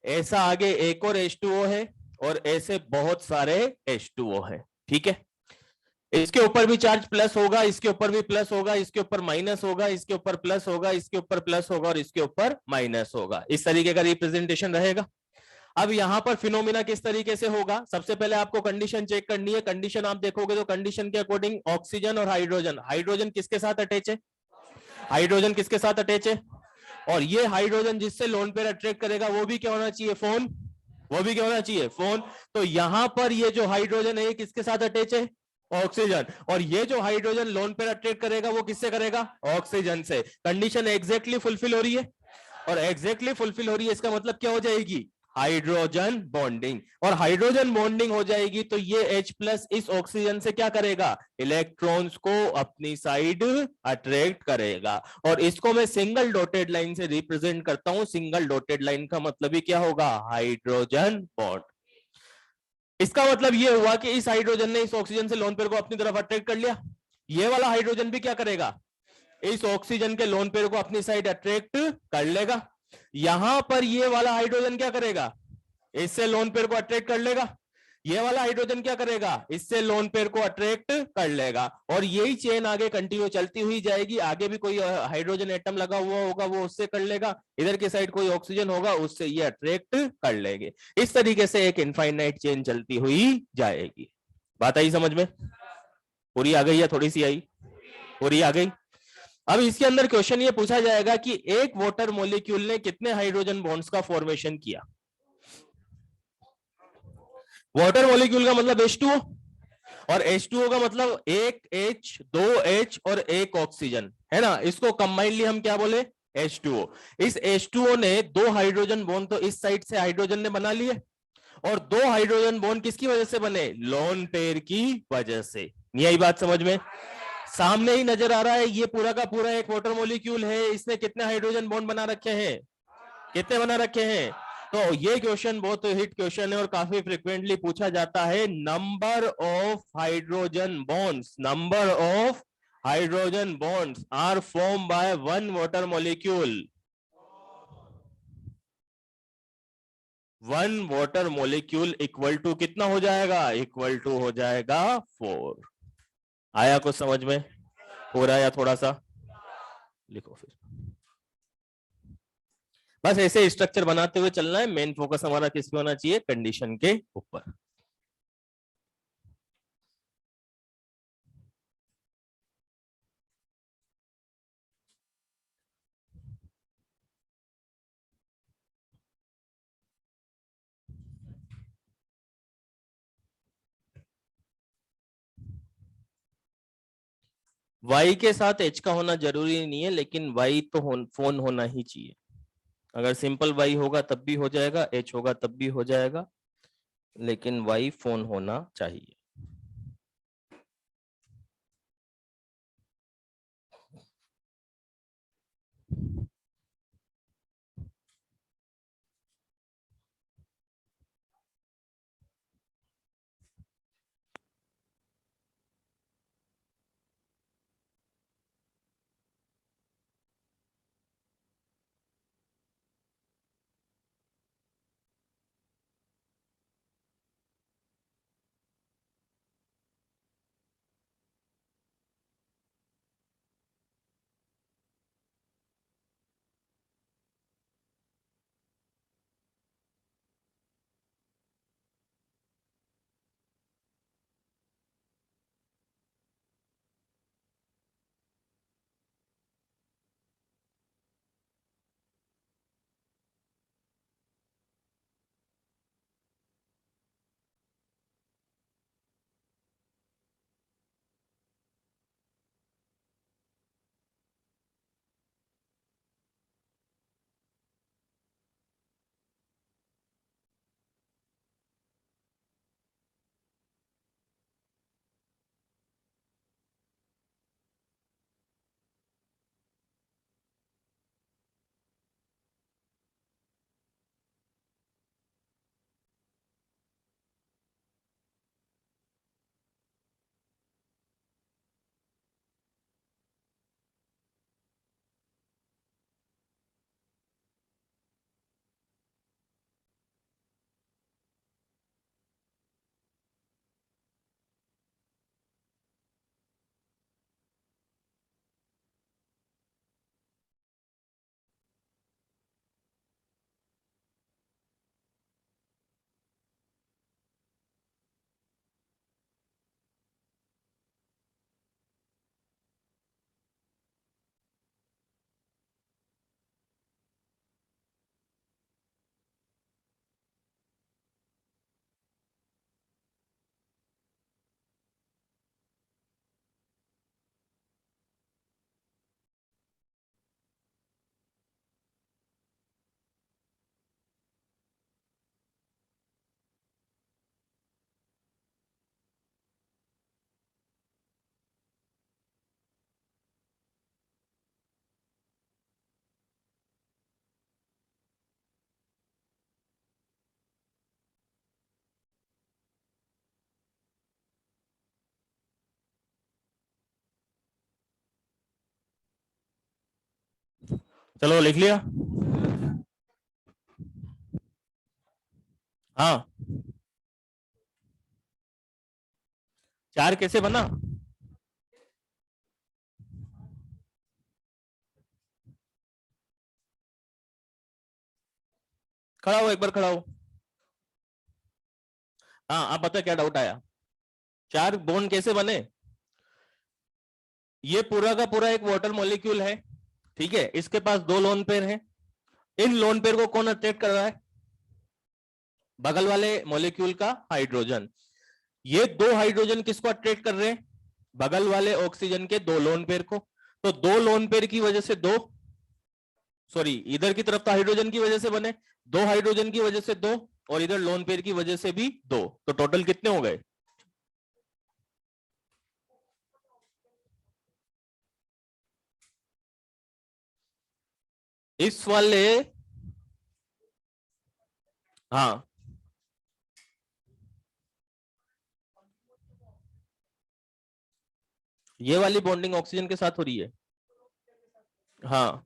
Speaker 1: ऐसा आगे एक और H2O है, और ऐसे बहुत सारे H2O है, ठीक है। इसके ऊपर भी चार्ज प्लस होगा, इसके ऊपर भी प्लस होगा, इसके ऊपर माइनस होगा, इसके ऊपर प्लस होगा, इसके ऊपर प्लस होगा, और इसके ऊपर माइनस होगा। इस तरीके का रिप्रेजेंटेशन रहेगा। अब यहां पर फिनोमिना किस तरीके से होगा? सबसे पहले आपको कंडीशन चेक करनी है। कंडीशन आप देखोगे तो कंडीशन के अकॉर्डिंग ऑक्सीजन और हाइड्रोजन, हाइड्रोजन किसके साथ अटैच है? हाइड्रोजन किसके साथ अटैच है? और ये हाइड्रोजन जिससे लोन पेयर अट्रैक्ट करेगा वो भी क्या होना चाहिए? फोन। वो भी क्या होना चाहिए? फोन। तो यहां पर ये जो हाइड्रोजन है किसके साथ अटैच है? ऑक्सीजन। और ये जो हाइड्रोजन लोन पेयर अट्रैक्ट करेगा वो किससे करेगा? ऑक्सीजन से। कंडीशन एग्जैक्टली फुलफिल हो रही है, और एग्जैक्टली फुलफिल हो रही है इसका मतलब क्या हो जाएगी? Hydrogen bonding. और हाइड्रोजन बॉन्डिंग हो जाएगी तो ये H प्लस इस ऑक्सीजन से क्या करेगा? इलेक्ट्रॉन्स को अपनी साइड अट्रैक्ट करेगा। और इसको मैं सिंगल डॉटेड लाइन से रिप्रेजेंट करता हूं। सिंगल डॉटेड लाइन का मतलब ही क्या होगा? Hydrogen bond. इसका मतलब ये हुआ कि इस हाइड्रोजन ने इस ऑक्सीजन से लोन पेयर को अपनी तरफ अट्रैक्ट कर लिया। ये वाला हाइड्रोजन भी क्या करेगा? इस ऑक्सीजन के लोन पेयर को अपनी साइड अट्रैक्ट कर लेगा। यहां पर ये वाला हाइड्रोजन क्या करेगा? इससे लोन पेयर को अट्रैक्ट कर लेगा। ये वाला हाइड्रोजन क्या करेगा? इससे लोन पेयर को अट्रैक्ट कर लेगा। और यही चेन आगे कंटिन्यू चलती हुई जाएगी। आगे भी कोई हाइड्रोजन एटम लगा हुआ होगा वो उससे कर लेगा, इधर के साइड कोई ऑक्सीजन होगा उससे ये अट्रैक्ट कर लेंगे। इस तरीके से एक इनफाइनाइट चेन चलती हुई जाएगी। बात आई समझ में? पूरी आ गई या थोड़ी सी आई? पूरी आ गई। अब इसके अंदर क्वेश्चन ये पूछा जाएगा कि एक वाटर मॉलिक्यूल ने कितने हाइड्रोजन बॉन्ड्स का फॉर्मेशन किया? वाटर मॉलिक्यूल का मतलब H2O, और H2O का मतलब एक H, दो H और एक ऑक्सीजन, है ना। इसको कंबाइनली हम क्या बोले? H2O। इस H2O ने दो हाइड्रोजन बॉन्ड तो इस साइड से हाइड्रोजन ने बना लिए, और दो हाइड्रोजन बॉन्ड किसकी वजह से बने? लोन पेयर की वजह से। यही बात समझ में? सामने ही नजर आ रहा है, ये पूरा का पूरा एक वाटर मॉलिक्यूल है, इसने कितने हाइड्रोजन बॉन्ड बना रखे हैं, कितने बना रखे हैं। तो ये क्वेश्चन बहुत हिट क्वेश्चन है और काफी फ्रिक्वेंटली पूछा जाता है। Number of hydrogen bonds, number of hydrogen bonds are form by one water molecule. One water molecule equal to कितना हो जाएगा, इक्वल टू हो जाएगा 4। आया कुछ समझ में, पूरा या थोड़ा सा लिखो फिर। बस ऐसे स्ट्रक्चर बनाते हुए चलना है। मेन फोकस हमारा किस पे होना चाहिए, कंडीशन के ऊपर। वाई के साथ एच का होना जरूरी नहीं है, लेकिन वाई तो फोन होना ही चाहिए। अगर सिंपल वाई होगा तब भी हो जाएगा, एच होगा तब भी हो जाएगा, लेकिन वाई फोन होना चाहिए। चलो लिख लिया। हाँ, 4 कैसे बना, खड़ा हो, एक बार खड़ा हो। हाँ, आप बता क्या डाउट आया। 4 बॉन्ड कैसे बने। ये पूरा का पूरा एक वाटर मॉलिक्यूल है, ठीक है, इसके पास 2 लोन पेयर हैं। इन लोन पेयर को कौन अट्रैक्ट कर रहा है, बगल वाले मॉलिक्यूल का हाइड्रोजन। ये 2 हाइड्रोजन किसको अट्रैक्ट कर रहे हैं, बगल वाले ऑक्सीजन के 2 लोन पेयर को। तो 2 लोन पेयर की वजह से 2, सॉरी इधर की तरफ तो हाइड्रोजन की वजह से बने, 2 हाइड्रोजन की वजह से 2, और इधर लोन पेयर की वजह से भी 2, तो टोटल कितने हो गए। इस वाले, हाँ ये वाली बॉन्डिंग ऑक्सीजन के साथ हो रही है, हाँ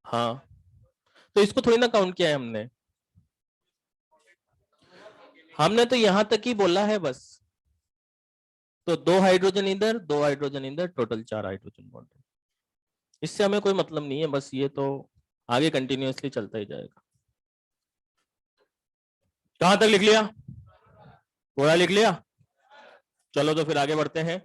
Speaker 1: हाँ, तो इसको थोड़ी ना काउंट किया है हमने, हमने तो यहां तक ही बोला है बस। तो 2 हाइड्रोजन इधर, 2 हाइड्रोजन इधर, टोटल 4 हाइड्रोजन बॉन्ड। इससे हमें कोई मतलब नहीं है, बस ये तो आगे कंटिन्यूअसली चलता ही जाएगा। कहां तक लिख लिया? पूरा लिख लिया? चलो तो फिर आगे बढ़ते हैं।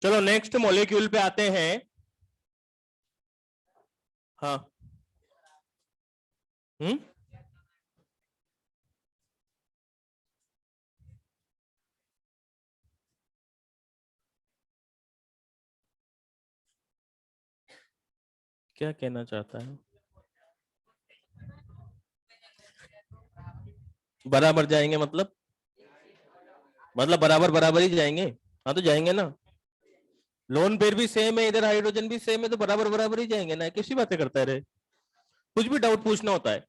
Speaker 1: चलो नेक्स्ट मॉलिक्यूल पे आते हैं। हाँ, हम्म, क्या कहना चाहता है? बराबर जाएंगे मतलब बराबर बराबर ही जाएंगे। हाँ तो जाएंगे ना, लोन पेयर भी सेम है, इधर हाइड्रोजन भी सेम है, तो बराबर बराबर ही जाएंगे ना, किसी बातें करता है रे, कुछ भी डाउट पूछना होता है।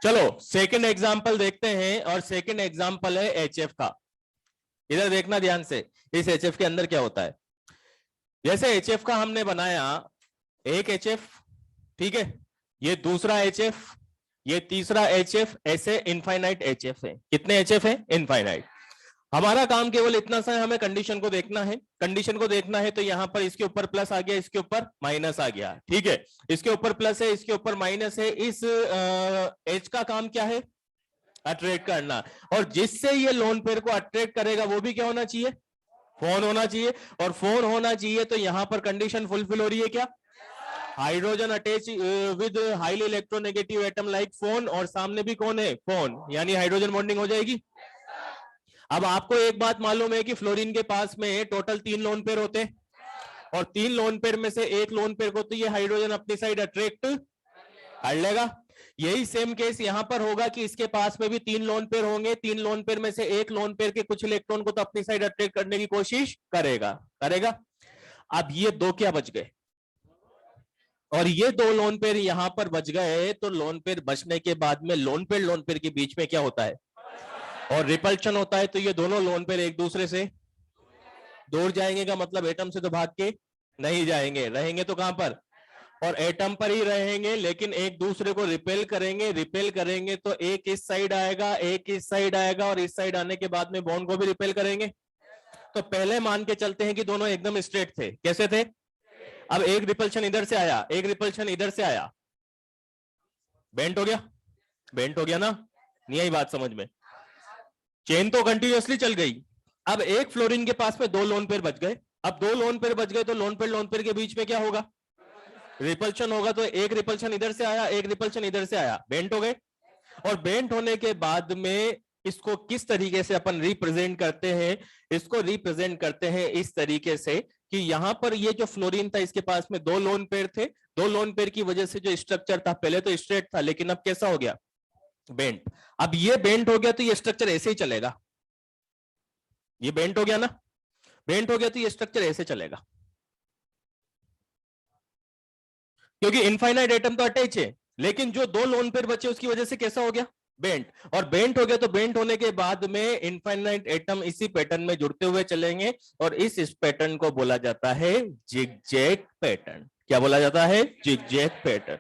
Speaker 1: चलो सेकंड एग्जांपल देखते हैं, और सेकंड एग्जांपल है एचएफ का। इधर देखना ध्यान से, इस एचएफ के अंदर क्या होता है। जैसे एचएफ का हमने बनाया, एक एचएफ, ठीक है, ये दूसरा एचएफ, ये तीसरा एचएफ, ऐसे इनफाइनाइट एचएफ है। कितने एचएफ है? इनफाइनाइट। हमारा काम केवल इतना सा है, हमें कंडीशन को देखना है। कंडीशन को देखना है तो यहां पर इसके ऊपर प्लस आ गया, इसके ऊपर माइनस आ गया, ठीक है, इसके ऊपर प्लस है, इसके ऊपर माइनस है। इस एच का काम क्या है? अट्रैक्ट करना। और जिससे ये लोन पेयर को अट्रैक्ट करेगा वो भी क्या होना चाहिए? फोन होना चाहिए। और फोन होना चाहिए तो यहां पर कंडीशन फुलफिल हो रही है क्या? Hydrogen attach with highly electronegative atom like phone, और सामने भी कौन है? फोन, यानी हाइड्रोजन बॉन्डिंग हो जाएगी। अब आपको एक बात मालूम है कि फ्लोरीन के पास में टोटल 3 लोन पेयर होते हैं, और 3 लोन पेयर में से एक लोन पेयर को तो ये हाइड्रोजन अपनी साइड अट्रैक्ट कर लेगा। यही सेम केस यहां पर होगा कि इसके पास में भी 3 लोन पेयर होंगे, 3 लोन पेयर में से एक लोन पेयर के कुछ इलेक्ट्रॉन को तो अपनी साइड अट्रैक्ट करने की कोशिश करेगा करेगा। अब ये दो क्या बच गए, और ये 2 लोन पेयर यहां पर बच गए, तो लोन पेयर बचने के बाद में लोन पेयर के बीच में क्या होता है? और रिपल्शन होता है। तो ये दोनों लोन पेयर एक दूसरे से दूर जाएंगे, का मतलब एटम से तो भाग के नहीं जाएंगे, रहेंगे तो कहां पर? और एटम पर ही रहेंगे, लेकिन एक दूसरे को रिपेल करेंगे। रिपेल करेंगे तो एक इस साइड आएगा, एक इस साइड आएगा, और इस साइड आने के बाद में बॉन्ड को भी रिपेल करेंगे। तो पहले मान के चलते हैं कि दोनों एकदम स्ट्रेट थे। कैसे थे? अब एक रिपल्शन इधर से आया, एक रिपल्शन इधर से आया, बेंट हो गया, बेंट हो गया ना? नहीं आई बात समझ में? चेन तो कंटिन्यूअसली चल गई। अब एक फ्लोरीन के पास में 2 लोन पेयर बच गए। अब 2 लोन पेयर बच गए तो लोन पेयर के बीच में क्या होगा? रिपल्शन होगा। तो एक रिपल्शन इधर से आया, एक रिपल्शन इधर से आया, बेंट हो गए। और बेंट होने के बाद में इसको किस तरीके से अपन रिप्रेजेंट करते हैं? इसको रिप्रेजेंट करते हैं इस तरीके से कि यहां पर ये जो फ्लोरीन था, इसके पास में 2 लोन पेयर थे। 2 लोन पेयर की वजह से जो स्ट्रक्चर था, पहले तो स्ट्रेट था, लेकिन अब कैसा हो गया? बेंट। अब ये बेंट हो गया तो ये स्ट्रक्चर ऐसे ही चलेगा। ये बेंट हो गया ना? बेंट हो गया तो ये स्ट्रक्चर ऐसे चलेगा, क्योंकि इनफाइनाइट एटम तो अटैच है, लेकिन जो 2 लोन पेयर बचे उसकी वजह से कैसा हो गया? बेंट। और बेंट हो गया तो बेंट होने के बाद में इनफाइनाइट एटम इसी पैटर्न में जुड़ते हुए चलेंगे, और इस पैटर्न को बोला जाता है जिगजैग पैटर्न। क्या बोला जाता है? Zigzag pattern.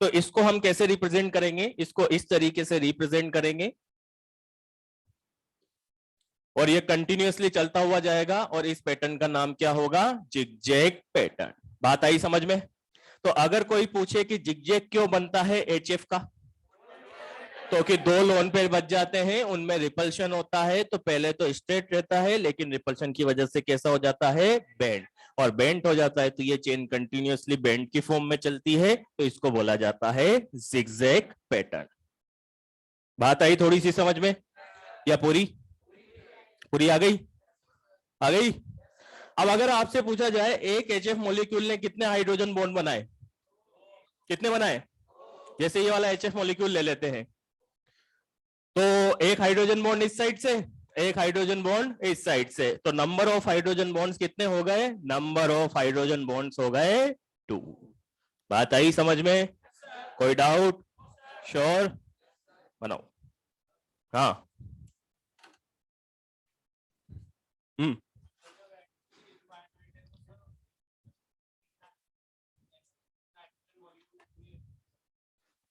Speaker 1: तो इसको हम कैसे रिप्रेजेंट करेंगे? इसको इस तरीके से रिप्रेजेंट करेंगे, और ये कंटिन्यूअसली चलता हुआ जाएगा, और इस पैटर्न का नाम क्या होगा? Zigzag pattern. बात आई समझ में? तो अगर कोई पूछे कि जिगजैग क्यों बनता है एचएफ का, तो कि 2 लोन पेयर बच जाते हैं, उनमें रिपल्शन होता है, तो पहले तो स्ट्रेट रहता है, लेकिन रिपल्शन की वजह से कैसा हो जाता है? बेंड। और बेंट हो जाता है तो ये चेन कंटिन्यूअसली बेंट की फॉर्म में चलती है, तो इसको बोला जाता है जिगजैग पैटर्न। बात आई थोड़ी सी समझ में या पूरी पूरी आ गई? आ गई। अब अगर आपसे पूछा जाए एक एचएफ मॉलिक्यूल ने कितने हाइड्रोजन बॉन्ड बनाए, कितने बनाए? जैसे ये वाला एचएफ मॉलिक्यूल ले लेते हैं, तो एक हाइड्रोजन बॉन्ड इस साइड से, एक हाइड्रोजन बॉन्ड इस साइड से, तो नंबर ऑफ हाइड्रोजन बॉन्ड्स कितने हो गए? नंबर ऑफ हाइड्रोजन बॉन्ड्स हो गए 2। बात आई समझ में? कोई डाउट? श्योर? बनाओ। हाँ।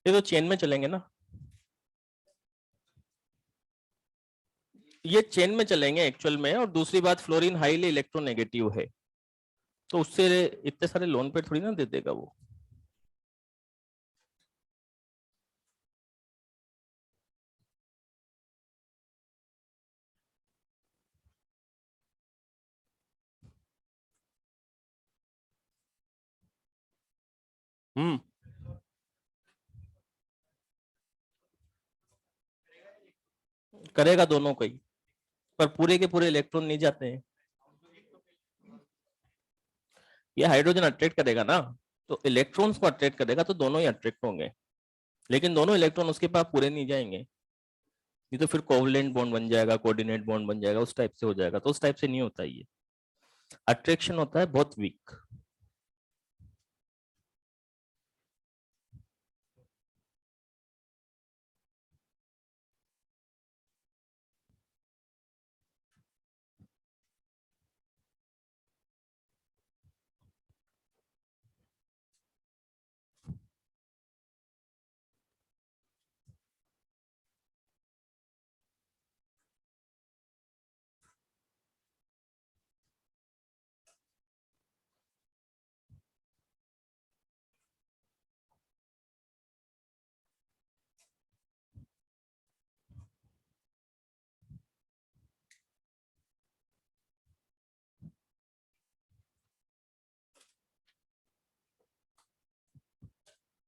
Speaker 1: ये तो चेन में चलेंगे ना, ये चेन में चलेंगे एक्चुअल में। और दूसरी बात, फ्लोरीन हाईली इलेक्ट्रोनेगेटिव है, तो उससे इतने सारे लोन पे थोड़ी ना दे देगा वो। करेगा दोनों को ही, पर पूरे के पूरे इलेक्ट्रॉन नहीं जाते हैं। ये हाइड्रोजन अट्रैक्ट करेगा ना, तो इलेक्ट्रॉन्स को अट्रैक्ट करेगा, तो दोनों ही अट्रैक्ट होंगे, लेकिन दोनों इलेक्ट्रॉन उसके पास पूरे नहीं जाएंगे। ये तो फिर कोवलेंट बॉन्ड बन जाएगा, कोऑर्डिनेट बॉन्ड बन जाएगा, उस टाइप से हो जाएगा। तो उस टाइप से नहीं होता, ये अट्रैक्शन होता है बहुत वीक।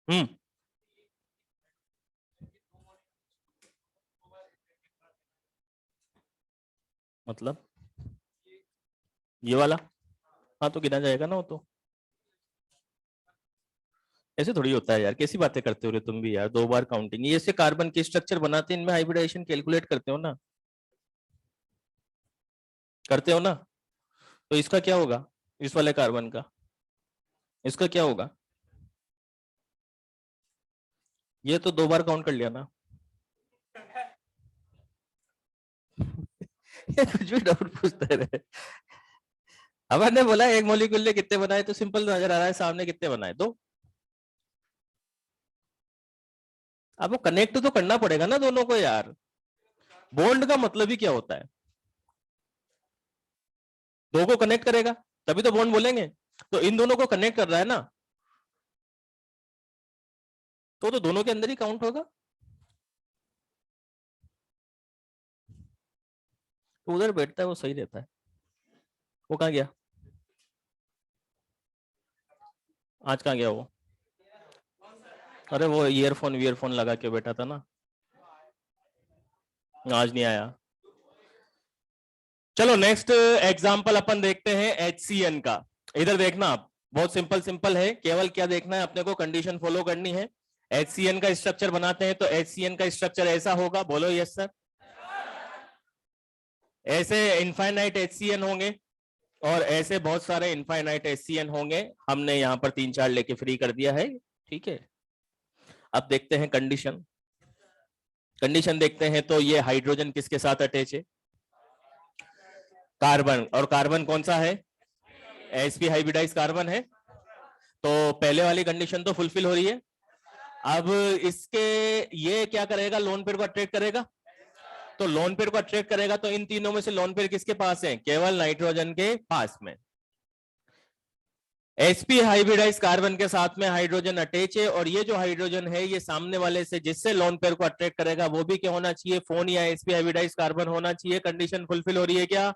Speaker 1: हम्म। मतलब ये वाला, हाँ तो गिना जाएगा ना वो तो। ऐसे थोड़ी होता है यार, कैसी बातें करते हो रे तुम भी यार, 2 बार काउंटिंग। ये ऐसे कार्बन के स्ट्रक्चर बनाते हैं, इनमें हाइब्रिडाइजेशन कैलकुलेट करते हो ना, करते हो ना? तो इसका क्या होगा, इस वाले कार्बन का, इसका क्या होगा? ये तो 2 बार काउंट कर लिया ना। ये कुछ भी डाउट पूछते रहे। अपन ने बोला एक मॉलिक्यूल ने कितने बनाए, तो सिंपल नजर आ रहा है सामने, कितने बनाए? 2। अब वो कनेक्ट तो करना पड़ेगा ना दोनों को यार। बॉन्ड का मतलब ही क्या होता है? 2 को कनेक्ट करेगा तभी तो बॉन्ड बोलेंगे। तो इन दोनों को कनेक्ट कर रहा है ना, तो दोनों के अंदर ही काउंट होगा। तो उधर बैठता है वो सही रहता है। वो कहाँ गया? आज कहाँ गया वो? अरे वो ईयरफोन लगा के बैठा था ना, आज नहीं आया। चलो नेक्स्ट एग्जांपल अपन देखते हैं HCN का। इधर देखना आप, बहुत सिंपल सिंपल है, केवल क्या देखना है अपने को, कंडीशन फॉलो करनी है। HCN का स्ट्रक्चर बनाते हैं, तो HCN का स्ट्रक्चर ऐसा होगा, बोलो यस सर। ऐसे इनफाइनाइट HCN होंगे और ऐसे बहुत सारे इनफाइनाइट HCN होंगे। हमने यहाँ पर 3-4 लेके फ्री कर दिया है, ठीक है। अब देखते हैं कंडीशन। कंडीशन देखते हैं, तो ये हाइड्रोजन किसके साथ अटैच है? कार्बन। और कार्बन कौन सा है? sp हाइब्रिडाइज कार्बन है। तो पहले वाली कंडीशन तो फुलफिल हो रही है। अब इसके ये क्या करेगा, लोन पेयर को अट्रैक्ट करेगा। तो लोन पेयर को अट्रैक्ट करेगा, तो इन तीनों में से लोन पेयर किसके पास है? केवल नाइट्रोजन के पास में। sp हाइब्रिडाइज कार्बन के साथ में हाइड्रोजन अटैच है, और ये जो हाइड्रोजन है ये सामने वाले से जिससे लोन पेयर को अट्रैक्ट करेगा वो भी क्या होना चाहिए? फोन या sp हाइब्रिडाइज कार्बन होना चाहिए। कंडीशन फुलफिल हो रही है क्या?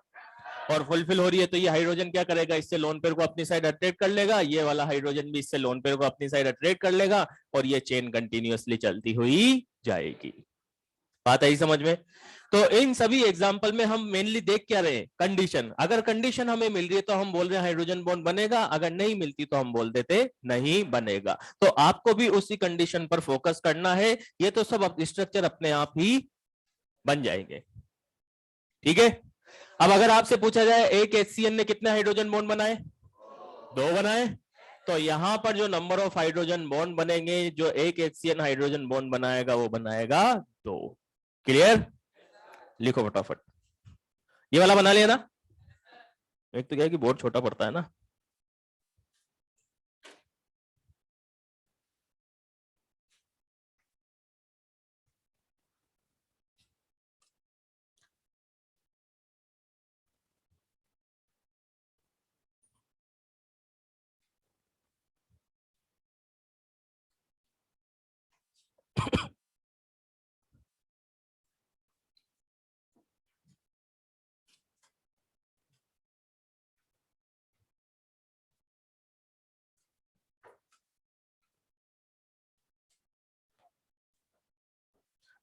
Speaker 1: और फुलफिल हो रही है तो ये हाइड्रोजन क्या करेगा, इससे लोन पेयर को अपनी साइड अट्रैक्ट कर लेगा, ये वाला हाइड्रोजन भी इससे लोन पेयर को अपनी साइड अट्रैक्ट कर लेगा और ये चेन कंटिन्यूअसली चलती हुई जाएगी। बात आई समझ में? तो इन सभी एग्जांपल में हम मेनली देख क्या रहे हैं, कंडीशन। अगर कंडीशन हमें मिल रही है तो हम बोल रहे हैं हाइड्रोजन बॉन्ड बनेगा, अगर नहीं मिलती तो हम बोल देते नहीं बनेगा। तो आपको भी उसी कंडीशन पर फोकस करना है, ये तो सब स्ट्रक्चर अपने आप ही बन जाएंगे। ठीक है, अब अगर आपसे पूछा जाए एक HCN ने कितने हाइड्रोजन बॉन्ड बनाए, 2 बनाए, तो यहां पर जो नंबर ऑफ हाइड्रोजन बॉन्ड बनेंगे, जो एक HCN हाइड्रोजन बॉन्ड बनाएगा वो बनाएगा 2। क्लियर? लिखो फटाफट। ये वाला बना लिया ना? एक तो क्या है कि बोर्ड छोटा पड़ता है ना।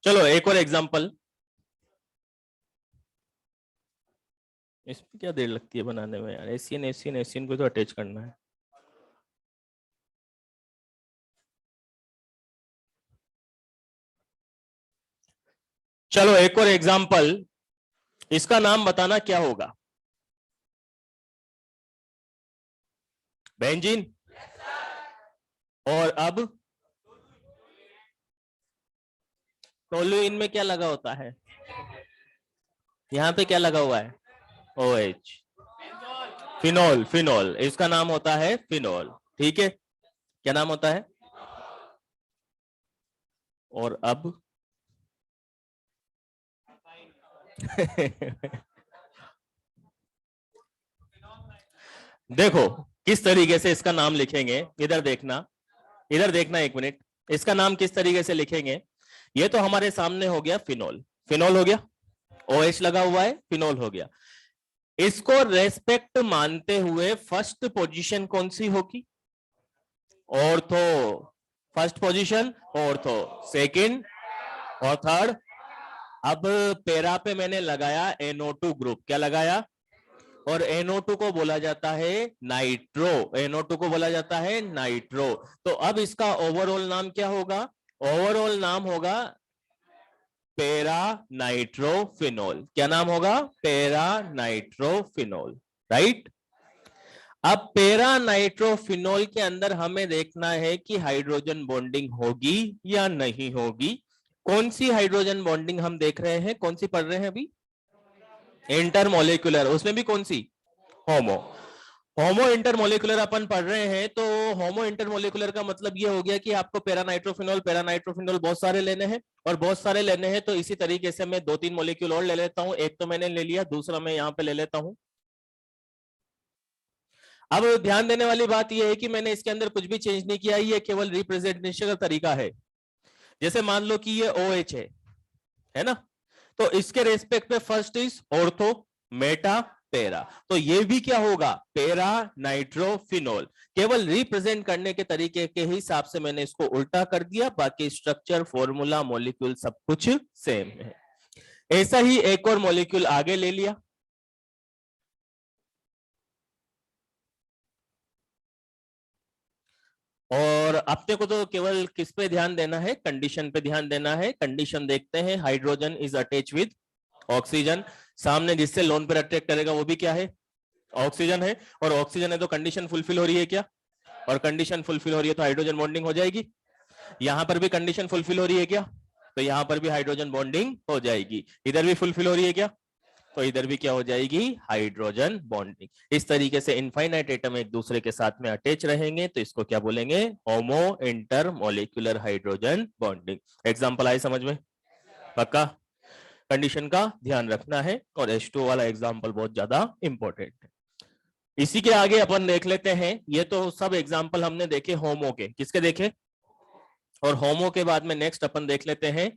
Speaker 1: चलो एक और एग्जांपल। इसमें क्या देर लगती है बनाने में यार, एशियन एशियन एशियन को तो अटैच करना है। चलो एक और एग्जांपल, इसका नाम बताना क्या होगा, बेंजीन। और अब टोलुइन में क्या लगा होता है, यहां पे क्या लगा हुआ है, OH, फिनोल। फिनोल, इसका नाम होता है फिनोल। ठीक है, क्या नाम होता है? और अब देखो किस तरीके से इसका नाम लिखेंगे, इधर देखना, इधर देखना, एक मिनट। इसका नाम किस तरीके से लिखेंगे, ये तो हमारे सामने हो गया फिनोल, फिनोल हो गया, OH लगा हुआ है, फिनोल हो गया। इसको रेस्पेक्ट मानते हुए फर्स्ट पोजीशन कौन सी होगी, ortho. First position ortho, second और थर्ड। अब पेरा पे मैंने लगाया NO2 ग्रुप, क्या लगाया, और NO2 को बोला जाता है नाइट्रो, NO2 को बोला जाता है नाइट्रो। तो अब इसका ओवरऑल नाम क्या होगा, ओवरऑल नाम होगा पेरा नाइट्रोफिनोल। क्या नाम होगा, पेरा नाइट्रोफिनोल, राइट। अब पेरा नाइट्रोफिनोल के अंदर हमें देखना है कि हाइड्रोजन बॉन्डिंग होगी या नहीं होगी। कौन सी हाइड्रोजन बॉन्डिंग हम देख रहे हैं, कौन सी पढ़ रहे हैं अभी, इंटरमोलिकुलर। उसमें भी कौन सी, होमो। होमो इंटरमोलिकुलर अपन पढ़ रहे हैं, तो होमो इंटरमोलिकुलर का मतलब ये हो गया कि आपको पैरानाइट्रोफिनोल बहुत सारे लेने हैं, और बहुत सारे लेने हैं तो इसी तरीके से मैं 2-3 मॉलिक्यूल और ले लेता हूं। एक तो मैंने ले लिया, दूसरा मैं यहां पे ले लेता हूं। अब ध्यान देने वाली बात यह है कि मैंने इसके अंदर कुछ भी चेंज नहीं किया, ये केवल रिप्रेजेंटेशन का तरीका है। जैसे मान लो कि ये OH है ना, तो इसके रेस्पेक्ट में फर्स्ट इज ऑर्थो, मेटा, पेरा। तो ये भी क्या होगा, पेरा नाइट्रोफिनोल। केवल रिप्रेजेंट करने के तरीके के हिसाब से मैंने इसको उल्टा कर दिया, बाकी स्ट्रक्चर, फॉर्मूला, मॉलिक्यूल सब कुछ सेम है। ऐसा ही एक और मॉलिक्यूल आगे ले लिया, और अपने को तो केवल किस पे ध्यान देना है, कंडीशन पे ध्यान देना है। कंडीशन देखते हैं, hydrogen is attach with oxygen. सामने जिससे लोन पर अट्रैक्ट करेगा वो भी क्या है, ऑक्सीजन है, और ऑक्सीजन है तो कंडीशन फुलफिल हो रही है क्या, और कंडीशन फुलफिल हो रही है तो हाइड्रोजन बॉन्डिंग हो जाएगी। यहां पर भी कंडीशन फुलफिल हो रही है क्या, तो यहां पर भी हाइड्रोजन बॉन्डिंग हो जाएगी। इधर भी फुलफिल हो रही है क्या, तो इधर भी क्या हो जाएगी, हाइड्रोजन बॉन्डिंग। इस तरीके से इनफाइनाइट एटम एक दूसरे के साथ में अटैच रहेंगे तो इसको क्या बोलेंगे, होमो इंटरमोलिकुलर हाइड्रोजन बॉन्डिंग। एग्जांपल आए समझ में, पक्का। कंडीशन का ध्यान रखना है, और H2 वाला एग्जांपल बहुत ज्यादा इंपॉर्टेंट है। इसी के आगे अपन देख लेते हैं, ये तो सब एग्जांपल हमने देखे होमो के, किसके देखे, और होमो के बाद में नेक्स्ट अपन देख लेते हैं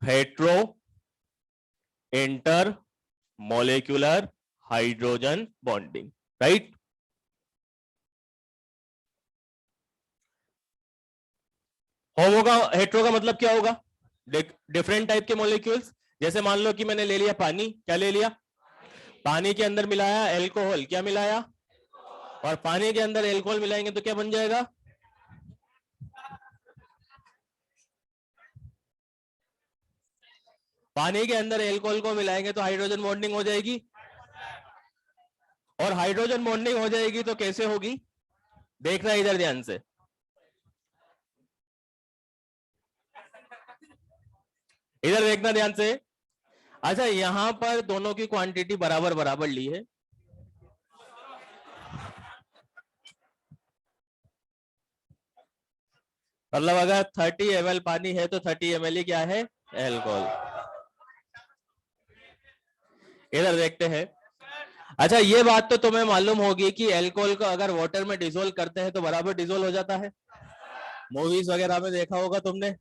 Speaker 1: hetero inter molecular hydrogen bonding, right. Homo का हेट्रो का मतलब क्या होगा? डिफरेंट टाइप के मॉलिक्यूल्स। जैसे मान लो कि मैंने ले लिया पानी, क्या ले लिया? पानी के अंदर मिलाया एल्कोहल, क्या मिलाया? और पानी के अंदर एल्कोहल मिलाएंगे तो क्या बन जाएगा? पानी के अंदर एल्कोहल को मिलाएंगे तो हाइड्रोजन बॉन्डिंग हो जाएगी। और हाइड्रोजन बॉन्डिंग हो जाएगी तो कैसे होगी? देखना इधर ध्यान से, इधर देखना ध्यान से। अच्छा, यहां पर दोनों की क्वांटिटी बराबर बराबर ली है। मतलब अगर 30 ml पानी है तो 30 ml ही क्या है? एल्कोहल। इधर देखते हैं। अच्छा, ये बात तो तुम्हें मालूम होगी कि एल्कोहल को अगर वाटर में डिसोल्व करते हैं तो बराबर डिसोल्व हो जाता है। मूवीज वगैरह में देखा होगा तुमने।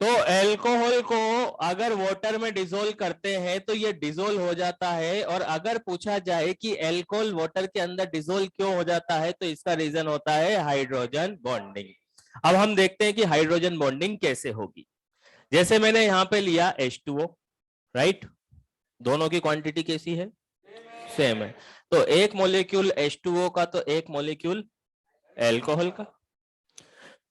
Speaker 1: तो एल्कोहल को अगर वाटर में डिसोल्व करते हैं तो ये डिसोल्व हो जाता है। और अगर पूछा जाए कि एल्कोहल वाटर के अंदर डिसोल्व क्यों हो जाता है, तो इसका रीजन होता है हाइड्रोजन बॉन्डिंग। अब हम देखते हैं कि हाइड्रोजन बॉन्डिंग कैसे होगी। जैसे मैंने यहां पे लिया H2O, राइट। दोनों की क्वांटिटी कैसी है? सेम है। तो एक मॉलिक्यूल H2O का तो एक मॉलिक्यूल एल्कोहल का,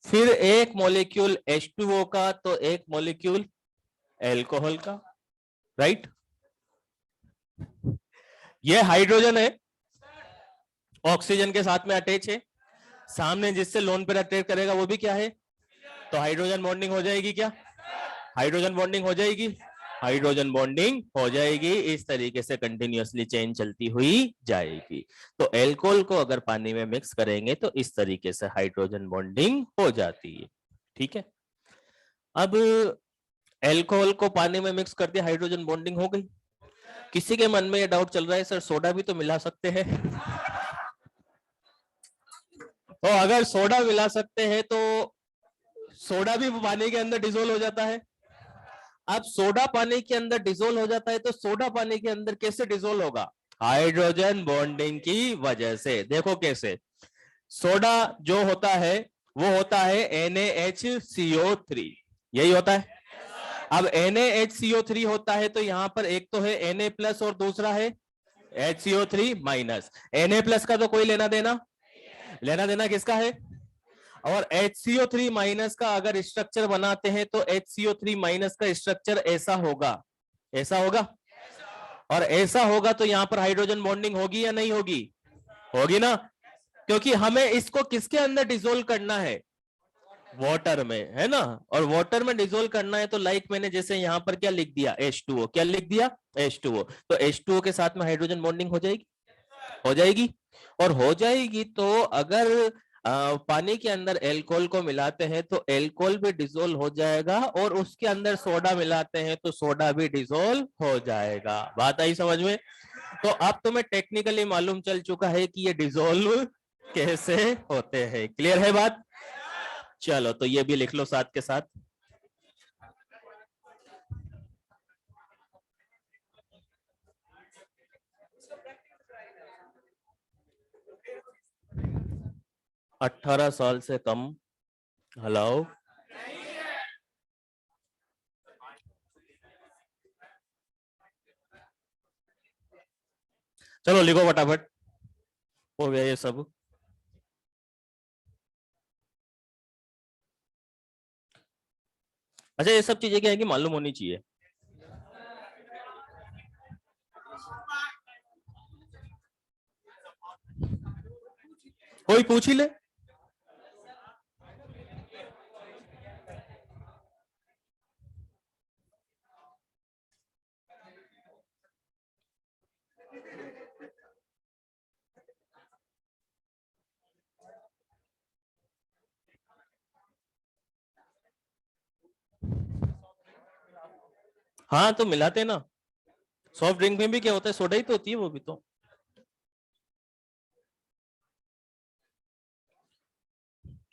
Speaker 1: फिर एक मॉलिक्यूल H2O का तो एक मॉलिक्यूल एल्कोहल का, राइट। ये हाइड्रोजन है, ऑक्सीजन के साथ में अटैच है। सामने जिससे लोन पर अटैच करेगा वो भी क्या है? तो हाइड्रोजन बॉन्डिंग हो जाएगी क्या? हाइड्रोजन बॉन्डिंग हो जाएगी। हाइड्रोजन बॉन्डिंग हो जाएगी। इस तरीके से कंटिन्यूअसली चेन चलती हुई जाएगी। तो एल्कोहल को अगर पानी में मिक्स करेंगे तो इस तरीके से हाइड्रोजन बॉन्डिंग हो जाती है। ठीक है। अब एल्कोहल को पानी में मिक्स कर दिया, हाइड्रोजन बॉन्डिंग हो गई। किसी के मन में ये डाउट चल रहा है, सर सोडा भी तो मिला सकते हैं। तो अगर सोडा मिला सकते हैं तो सोडा भी पानी के अंदर डिसोल्व हो जाता है। अब सोडा पानी के अंदर डिसोल्व हो जाता है तो सोडा पानी के अंदर कैसे डिसोल्व होगा? हाइड्रोजन बॉन्डिंग की वजह से। देखो कैसे। सोडा जो होता है वो होता है NaHCO3, यही होता है। अब NaHCO3 होता है तो यहां पर एक तो है Na प्लस और दूसरा है HCO3 माइनस। Na प्लस का तो कोई लेना देना, लेना देना किसका है? और HCO3 माइनस का अगर स्ट्रक्चर बनाते हैं तो HCO3 माइनस का स्ट्रक्चर ऐसा होगा, ऐसा होगा। और ऐसा होगा तो यहां पर हाइड्रोजन बॉन्डिंग होगी या नहीं होगी? होगी ना, क्योंकि हमें इसको किसके अंदर डिसोल्व करना है? वाटर में, है ना। और वाटर में डिसोल्व करना है तो लाइक मैंने जैसे यहां पर क्या लिख दिया? H2O। क्या लिख दिया? H2O। तो H2O के साथ में हाइड्रोजन बॉन्डिंग हो जाएगी, हो जाएगी। और हो जाएगी तो अगर पानी के अंदर एल्कोहल को मिलाते हैं तो एल्कोहल भी डिसोल्व हो जाएगा, और उसके अंदर सोडा मिलाते हैं तो सोडा भी डिसोल्व हो जाएगा। बात आई समझ में? तो अब तुम्हें टेक्निकली मालूम चल चुका है कि ये डिसोल्व कैसे होते हैं। क्लियर है बात? चलो तो ये भी लिख लो साथ के साथ। अठारह साल से कम अलाउ। चलो लिखो फटाफट, हो गया ये सब। अच्छा, ये सब चीजें क्या है कि मालूम होनी चाहिए। कोई पूछ ही ले। हाँ तो मिलाते ना। सॉफ्ट ड्रिंक में भी क्या होता है? सोडा ही तो होती है वो भी तो।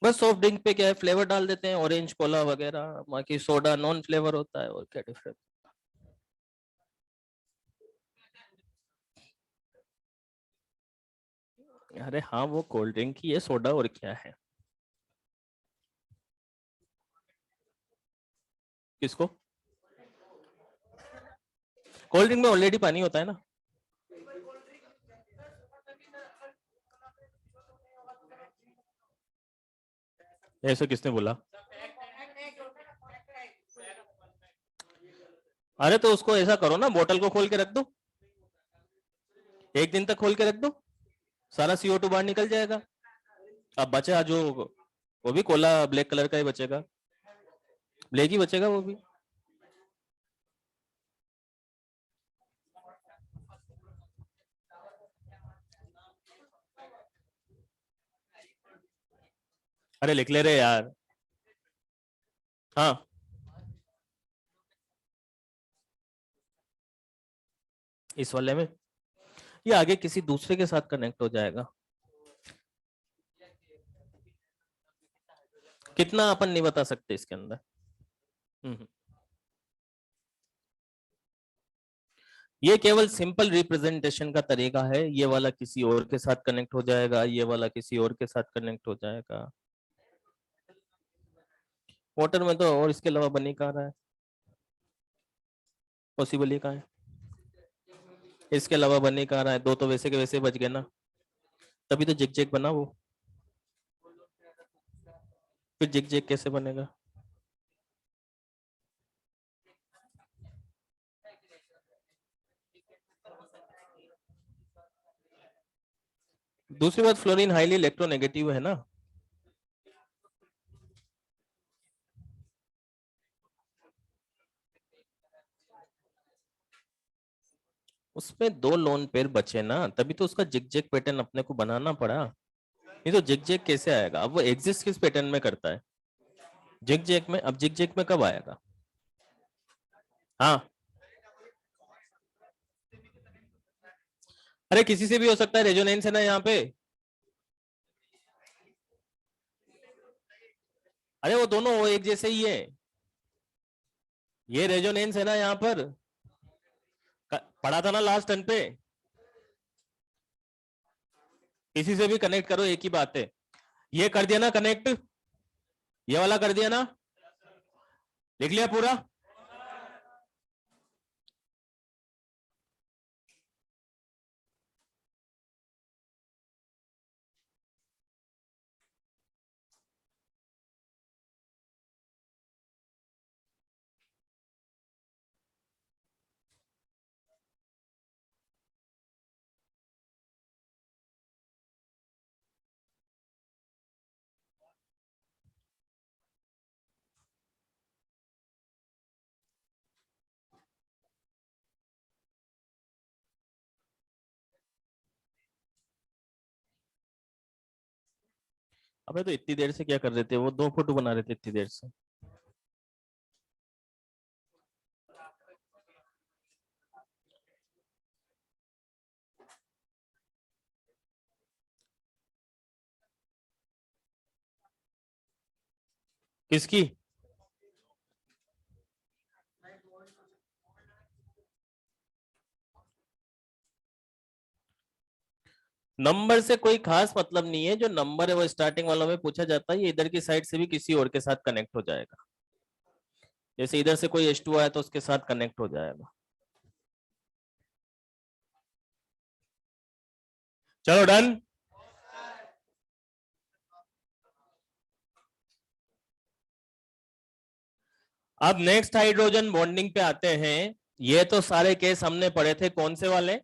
Speaker 1: बस सॉफ्ट ड्रिंक पे क्या है, फ्लेवर डाल देते हैं, ऑरेंज कोला वगैरह। बाकी सोडा नॉन फ्लेवर होता है, और क्या डिफरेंस। अरे हाँ, वो कोल्ड ड्रिंक ही है, सोडा और क्या है। किसको? कोल्ड ड्रिंक में ऑलरेडी पानी होता है ना। ऐसे किसने बोला? अरे तो उसको ऐसा करो ना, बोतल को खोल के रख दो, एक दिन तक खोल के रख दो, सारा CO2 बाहर निकल जाएगा। अब बचा जो, वो भी कोला ब्लैक कलर का ही बचेगा, ब्लैक ही बचेगा वो भी। अरे लिख ले रहे यार। हाँ, इस वाले में ये आगे किसी दूसरे के साथ कनेक्ट हो जाएगा। कितना अपन नहीं बता सकते इसके अंदर। हम्म। ये केवल सिंपल रिप्रेजेंटेशन का तरीका है, ये वाला किसी और के साथ कनेक्ट हो जाएगा, ये वाला किसी और के साथ कनेक्ट हो जाएगा। वाटर में तो और इसके अलावा बन ही कहाँ रहा है, पॉसिबल ही कहाँ है, इसके अलावा बन ही कहाँ रहा है। दो तो वैसे के वैसे बच गए ना, तभी तो जिग जैग बना वो। फिर जिग जैग कैसे बनेगा? दूसरी बात, फ्लोरीन हाईली इलेक्ट्रोनेगेटिव है ना। उसमें दो लोन पेयर बचे ना, तभी तो उसका जिग जैग पैटर्न अपने को बनाना पड़ा। नहीं तो जिग जैग कैसे आएगा? अब वो एग्जिस्ट किस पैटर्न में करता है? जिग जैग में। अब जिग जैग में कब आएगा? हाँ, अरे किसी से भी हो सकता है, रेजोनेंस है ना यहाँ पे। अरे वो दोनों वो एक जैसे ही है, ये रेजोनेंस है ना यहाँ पर। पढ़ा था ना लास्ट टर्न पे। किसी से भी कनेक्ट करो, एक ही बात है। ये कर दिया ना कनेक्ट, ये वाला कर दिया ना, लिख लिया पूरा। अबे तो इतनी देर से क्या कर रहे थे? वो दो फोटो बना रहे थे इतनी देर से। किसकी? नंबर से कोई खास मतलब नहीं है, जो नंबर है वो स्टार्टिंग वालों में पूछा जाता है, ये इधर की साइड से भी किसी और के साथ कनेक्ट हो जाएगा। जैसे इधर से कोई H2 आया तो उसके साथ कनेक्ट हो जाएगा। चलो डन। अब नेक्स्ट हाइड्रोजन बॉन्डिंग पे आते हैं। ये तो सारे केस हमने पढ़े थे, कौन से वाले?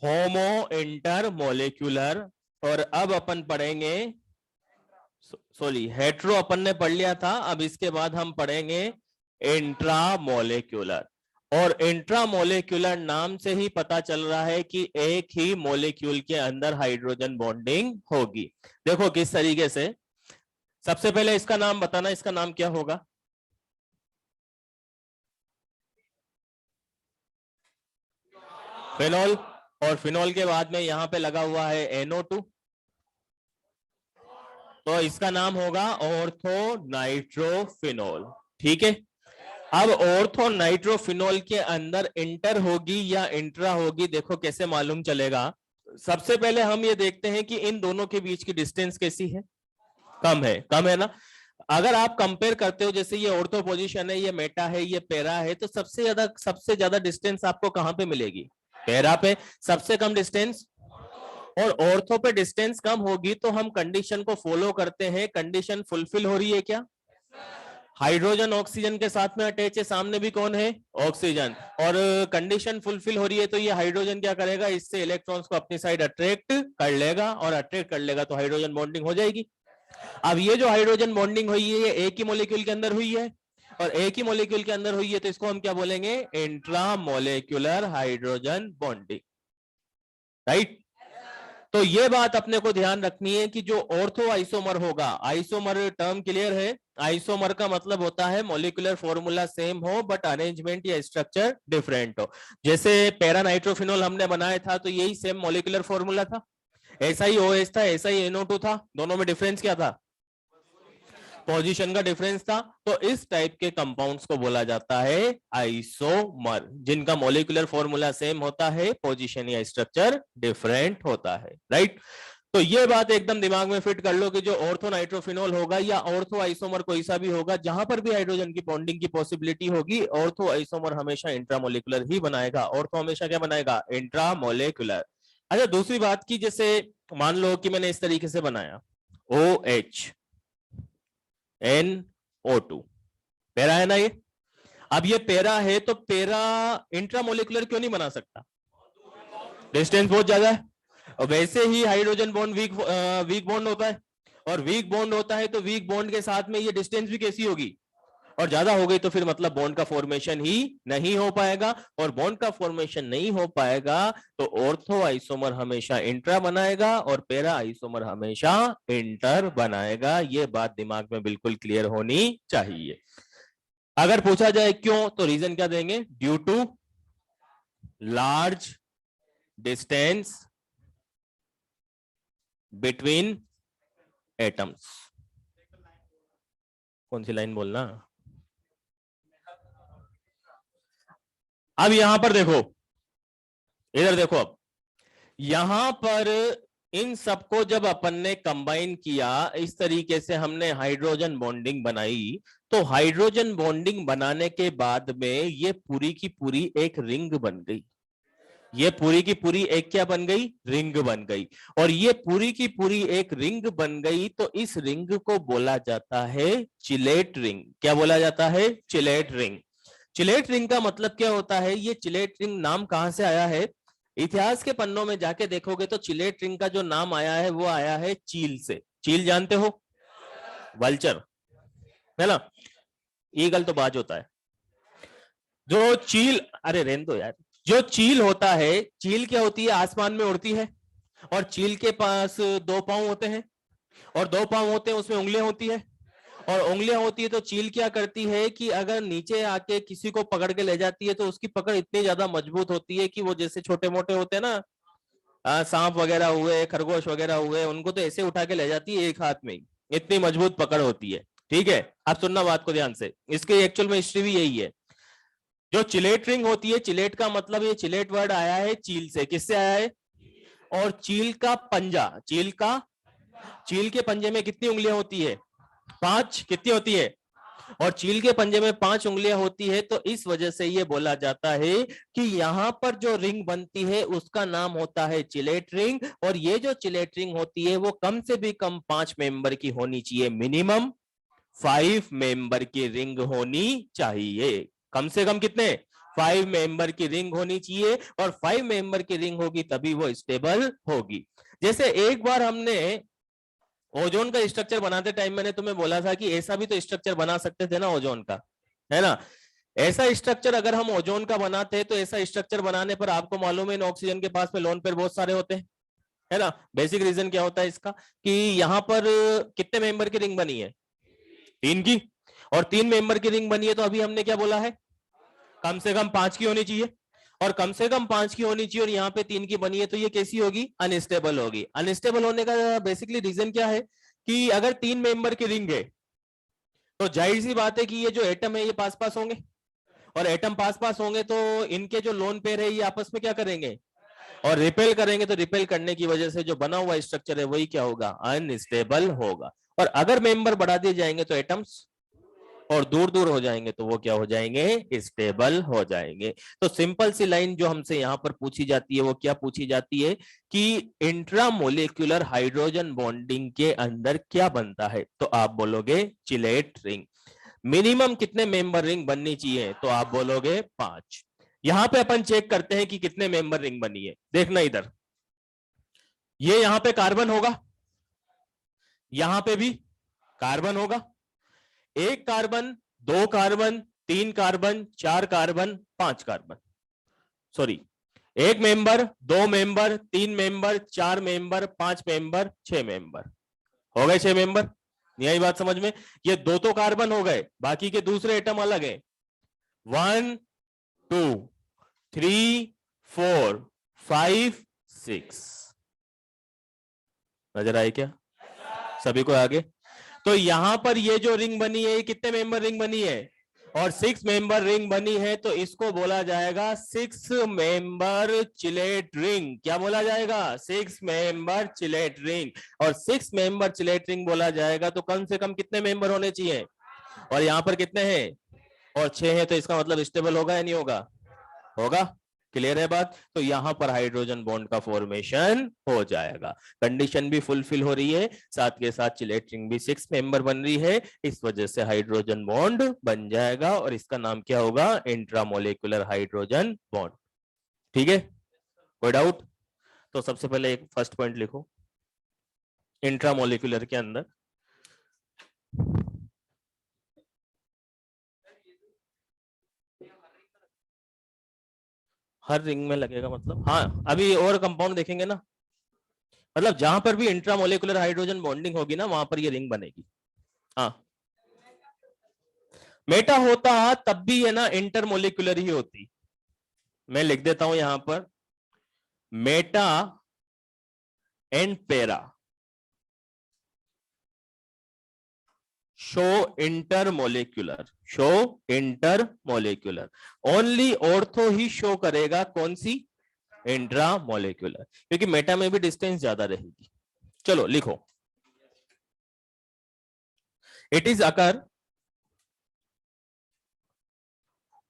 Speaker 1: होमो इंटर मोलिक्यूलर। और अब अपन पढ़ेंगे, सॉरी हेट्रो अपन ने पढ़ लिया था, अब इसके बाद हम पढ़ेंगे इंट्रामोलेक्यूलर। और इंट्रामोलेक्यूलर नाम से ही पता चल रहा है कि एक ही मोलेक्यूल के अंदर हाइड्रोजन बॉन्डिंग होगी। देखो किस तरीके से। सबसे पहले इसका नाम बताना, इसका नाम क्या होगा? फिनोल। और फिनोल के बाद में यहां पे लगा हुआ है NO2, तो इसका नाम होगा ऑर्थो नाइट्रोफिनोल। ठीक है। अब ऑर्थो नाइट्रोफिनोल के अंदर इंटर होगी या इंट्रा होगी, देखो कैसे मालूम चलेगा। सबसे पहले हम ये देखते हैं कि इन दोनों के बीच की डिस्टेंस कैसी है, कम है ना। अगर आप कंपेयर करते हो, जैसे ये ऑर्थो पोजीशन है, ये मेटा है, ये पैरा है, तो सबसे ज्यादा डिस्टेंस आपको कहां पे मिलेगी, पैरा पे। सबसे कम डिस्टेंस, और ऑर्थो पे डिस्टेंस कम होगी तो हम कंडीशन को फॉलो करते हैं। कंडीशन फुलफिल हो रही है क्या, हाइड्रोजन ऑक्सीजन के साथ में अटैच है, सामने भी कौन है, ऑक्सीजन, और कंडीशन फुलफिल हो रही है तो ये हाइड्रोजन क्या करेगा, इससे इलेक्ट्रॉन्स को अपनी साइड अट्रैक्ट कर लेगा, और अट्रैक्ट कर लेगा तो हाइड्रोजन बॉन्डिंग हो जाएगी। अब ये जो हाइड्रोजन बॉन्डिंग हुई है, ये एक ही मॉलिक्यूल के अंदर हुई है, और एक ही मॉलिक्यूल के अंदर हुई है तो इसको हम क्या बोलेंगे, इंट्रामोलेक्युलर हाइड्रोजन बॉन्डिंग, राइट। तो ये बात अपने को ध्यान रखनी है कि जो ऑर्थो आइसोमर होगा, आइसोमर टर्म क्लियर है, आइसोमर का मतलब होता है मॉलिक्यूलर फॉर्मूला सेम हो बट अरेंजमेंट या स्ट्रक्चर डिफरेंट हो। जैसे पैरा नाइट्रोफिनॉल हमने बनाया था तो यही सेम मॉलिक्यूलर फॉर्मूला था, ऐसा ही OH था, ऐसा ही NO2 था, दोनों में डिफरेंस क्या था, पोजीशन का डिफरेंस था। तो इस टाइप के कंपाउंड्स को बोला जाता है आइसोमर, जिनका मॉलिक्यूलर फॉर्मूला सेम होता है, पोजीशन या स्ट्रक्चर डिफरेंट होता है, राइट। तो ये बात एकदम दिमाग में फिट कर लो कि जो ऑर्थो नाइट्रोफिनॉल होगा या ऑर्थो आइसोमर कोई सा भी होगा, जहां पर भी हाइड्रोजन की बॉन्डिंग की पॉसिबिलिटी होगी, ऑर्थो आइसोमर हमेशा इंट्रामोलिकुलर ही बनाएगा, ऑर्थो हमेशा क्या बनाएगा, इंट्रामोलिकुलर। अच्छा, दूसरी बात की, जैसे मान लो कि मैंने इस तरीके से बनाया OH NO2, पैरा है ना ये। अब ये पैरा है तो पैरा इंट्रामोलिकुलर क्यों नहीं बना सकता, डिस्टेंस बहुत ज्यादा है, और वैसे ही हाइड्रोजन बॉन्ड वीक बॉन्ड होता है, और वीक बॉन्ड होता है तो वीक बॉन्ड के साथ में ये डिस्टेंस भी कैसी होगी, और ज्यादा हो गई, तो फिर मतलब बॉन्ड का फॉर्मेशन ही नहीं हो पाएगा, और बॉन्ड का फॉर्मेशन नहीं हो पाएगा तो ऑर्थो आइसोमर हमेशा इंट्रा बनाएगा और पैरा आइसोमर हमेशा इंटर बनाएगा। ये बात दिमाग में बिल्कुल क्लियर होनी चाहिए। अगर पूछा जाए क्यों, तो रीजन क्या देंगे, due to large distance between atoms. कौन सी लाइन बोलना, अब यहां पर देखो, इधर देखो, अब यहां पर इन सबको जब अपन ने कंबाइन किया, इस तरीके से हमने हाइड्रोजन बॉन्डिंग बनाई, तो हाइड्रोजन बॉन्डिंग बनाने के बाद में ये पूरी की पूरी एक रिंग बन गई, ये पूरी की पूरी एक क्या बन गई, रिंग बन गई, और ये पूरी की पूरी एक रिंग बन गई तो इस रिंग को बोला जाता है चिलेट रिंग। क्या बोला जाता है, चिलेट रिंग। चिलेट रिंग का मतलब क्या होता है, ये चिलेट रिंग नाम कहां से आया है, इतिहास के पन्नों में जाके देखोगे तो चिलेट रिंग का जो नाम आया है वो आया है चील से। चील जानते हो, वल्चर है ना, ईगल तो बाज होता है, जो चील, अरे रहने दो यार, जो चील होता है, चील क्या होती है, आसमान में उड़ती है, और चील के पास दो पांव होते हैं, और दो पांव होते हैं उसमें उंगलियां होती है, और उंगलियां होती है तो चील क्या करती है कि अगर नीचे आके किसी को पकड़ के ले जाती है तो उसकी पकड़ इतनी ज्यादा मजबूत होती है कि वो जैसे छोटे मोटे होते हैं ना, सांप वगैरह हुए, खरगोश वगैरह हुए, उनको तो ऐसे उठा के ले जाती है एक हाथ में ही, इतनी मजबूत पकड़ होती है। ठीक है, आप सुनना बात को ध्यान से, इसके एक्चुअल में हिस्ट्री भी यही है। जो चिलेट रिंग होती है, चिलेट का मतलब, ये चिलेट वर्ड आया है चील से, किससे आया है, और चील का पंजा, चील के पंजे में कितनी उंगलियां होती है, 5, कितनी होती है, और चील के पंजे में 5 उंगलियां होती है, तो इस वजह से ये बोला जाता है कि यहां पर जो रिंग बनती है उसका नाम होता है चिलेट रिंग, और ये जो चिलेट रिंग होती है वो कम से भी कम 5 मेंबर की होनी चाहिए, मिनिमम 5 मेंबर की रिंग होनी चाहिए, कम से कम कितने, 5 मेंबर की रिंग होनी चाहिए, और 5 मेंबर की रिंग होगी तभी वो स्टेबल होगी। जैसे एक बार हमने ओजोन का स्ट्रक्चर बनाते टाइम मैंने तुम्हें बोला था कि ऐसा भी तो स्ट्रक्चर बना सकते थे ना ओजोन का, है ना। ऐसा स्ट्रक्चर अगर हम ओजोन का बनाते हैं तो ऐसा स्ट्रक्चर बनाने पर आपको मालूम है इन ऑक्सीजन के पास में लोन पेयर बहुत सारे होते हैं, है ना। बेसिक रीजन क्या होता है इसका, कि यहां पर कितने मेंबर की रिंग बनी है, 3 की, और 3 मेंबर की रिंग बनी है तो अभी हमने क्या बोला है, कम से कम 5 की होनी चाहिए, और कम से कम 5 की होनी चाहिए, और यहाँ पे 3 की बनी है तो ये कैसी होगी, अनस्टेबल होगी। अनस्टेबल होने का बेसिकली रीजन क्या है, कि अगर 3 मेंबर की रिंग है तो जाहिर सी बात है कि ये जो एटम है ये पास पास होंगे, और एटम पास पास होंगे तो इनके जो लोन पेयर है ये आपस में क्या करेंगे, और रिपेल करेंगे तो रिपेल करने की वजह से जो बना हुआ स्ट्रक्चर है वही क्या होगा, अनस्टेबल होगा। और अगर मेंबर बढ़ा दिए जाएंगे तो एटम्स, और दूर दूर हो जाएंगे तो वो क्या हो जाएंगे, स्टेबल हो जाएंगे। तो सिंपल सी लाइन जो हमसे यहां पर पूछी जाती है वो क्या पूछी जाती है कि इंट्रामोलिक्यूलर हाइड्रोजन बॉन्डिंग के अंदर क्या बनता है, तो आप बोलोगे चिलेट रिंग। मिनिमम कितने मेंबर रिंग बननी चाहिए, तो आप बोलोगे 5। यहां पे अपन चेक करते हैं कि कितने मेंबर रिंग बनी है। देखना इधर, ये यहां पे कार्बन होगा, यहां पे भी कार्बन होगा, एक कार्बन, दो कार्बन, तीन कार्बन, चार कार्बन, पांच कार्बन, सॉरी, एक मेंबर, दो मेंबर, तीन मेंबर, चार मेंबर, पांच मेंबर, छह मेंबर, हो गए 6 मेंबर। यही बात समझ में, ये दो तो कार्बन हो गए, बाकी के दूसरे एटम अलग है। 1 2 3 4 5 6, नजर आए क्या सभी को आगे? तो यहां पर ये जो रिंग बनी है, ये कितने मेंबर रिंग बनी है, और 6 मेंबर रिंग बनी है, तो इसको बोला जाएगा 6 मेंबर चिलेट रिंग। क्या बोला जाएगा, 6 मेंबर चिलेट रिंग। और 6 मेंबर चिलेट रिंग बोला जाएगा तो कम से कम कितने मेंबर होने चाहिए, और यहां पर कितने हैं, और 6 है, तो इसका मतलब स्टेबल होगा या नहीं होगा, होगा। क्लियर है बात? तो यहां पर हाइड्रोजन बॉन्ड का फॉर्मेशन हो जाएगा। कंडीशन भी फुलफिल हो रही है, साथ के साथ चिलेट रिंग भी 6 मेंबर बन रही है, इस वजह से हाइड्रोजन बॉन्ड बन जाएगा, और इसका नाम क्या होगा, इंट्रामोलिकुलर हाइड्रोजन बॉन्ड। ठीक है, कोई डाउट? तो सबसे पहले एक फर्स्ट पॉइंट लिखो, इंट्रामोलिकुलर के अंदर हर रिंग में लगेगा, मतलब हाँ, अभी और कंपाउंड देखेंगे ना, मतलब जहां पर भी इंट्रामोलिकुलर हाइड्रोजन बॉन्डिंग होगी ना, वहां पर ये रिंग बनेगी। हाँ, मेटा होता तब भी है ना, इंटरमोलिकुलर ही होती। मैं लिख देता हूं यहां पर, meta and para show intermolecular, show intermolecular. Only ortho ही शो करेगा कौन सी, इंट्रामोलिकुलर, क्योंकि मेटा में भी डिस्टेंस ज्यादा रहेगी। चलो लिखो, it is occur,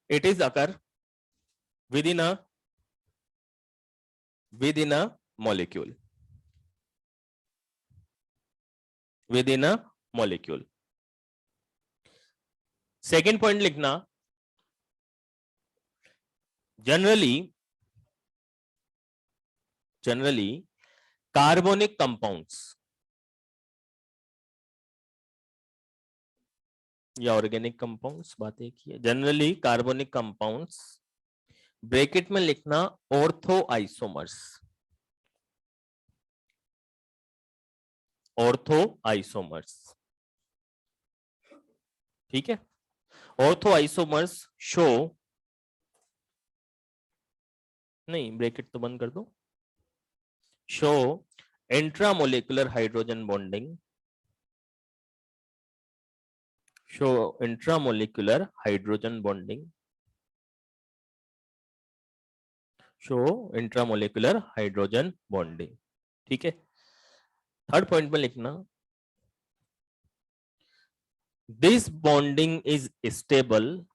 Speaker 1: it is occur with in a molecule, with in a molecule. Second point लिखना, जनरली जनरली कार्बोनिक कंपाउंड्स या ऑर्गेनिक कंपाउंड्स, बात एक ही है, जनरली कार्बोनिक कंपाउंड्स, ब्रैकेट में लिखना ऑर्थो आइसोमर्स, ऑर्थो आइसोमर्स, ठीक है। ऑर्थो आइसोमर्स शो, नहीं ब्रैकेट तो बंद कर दो, show intramolecular hydrogen bonding, show intramolecular hydrogen bonding, show intramolecular hydrogen bonding, ठीक है। थर्ड पॉइंट में लिखना, this bonding is stable,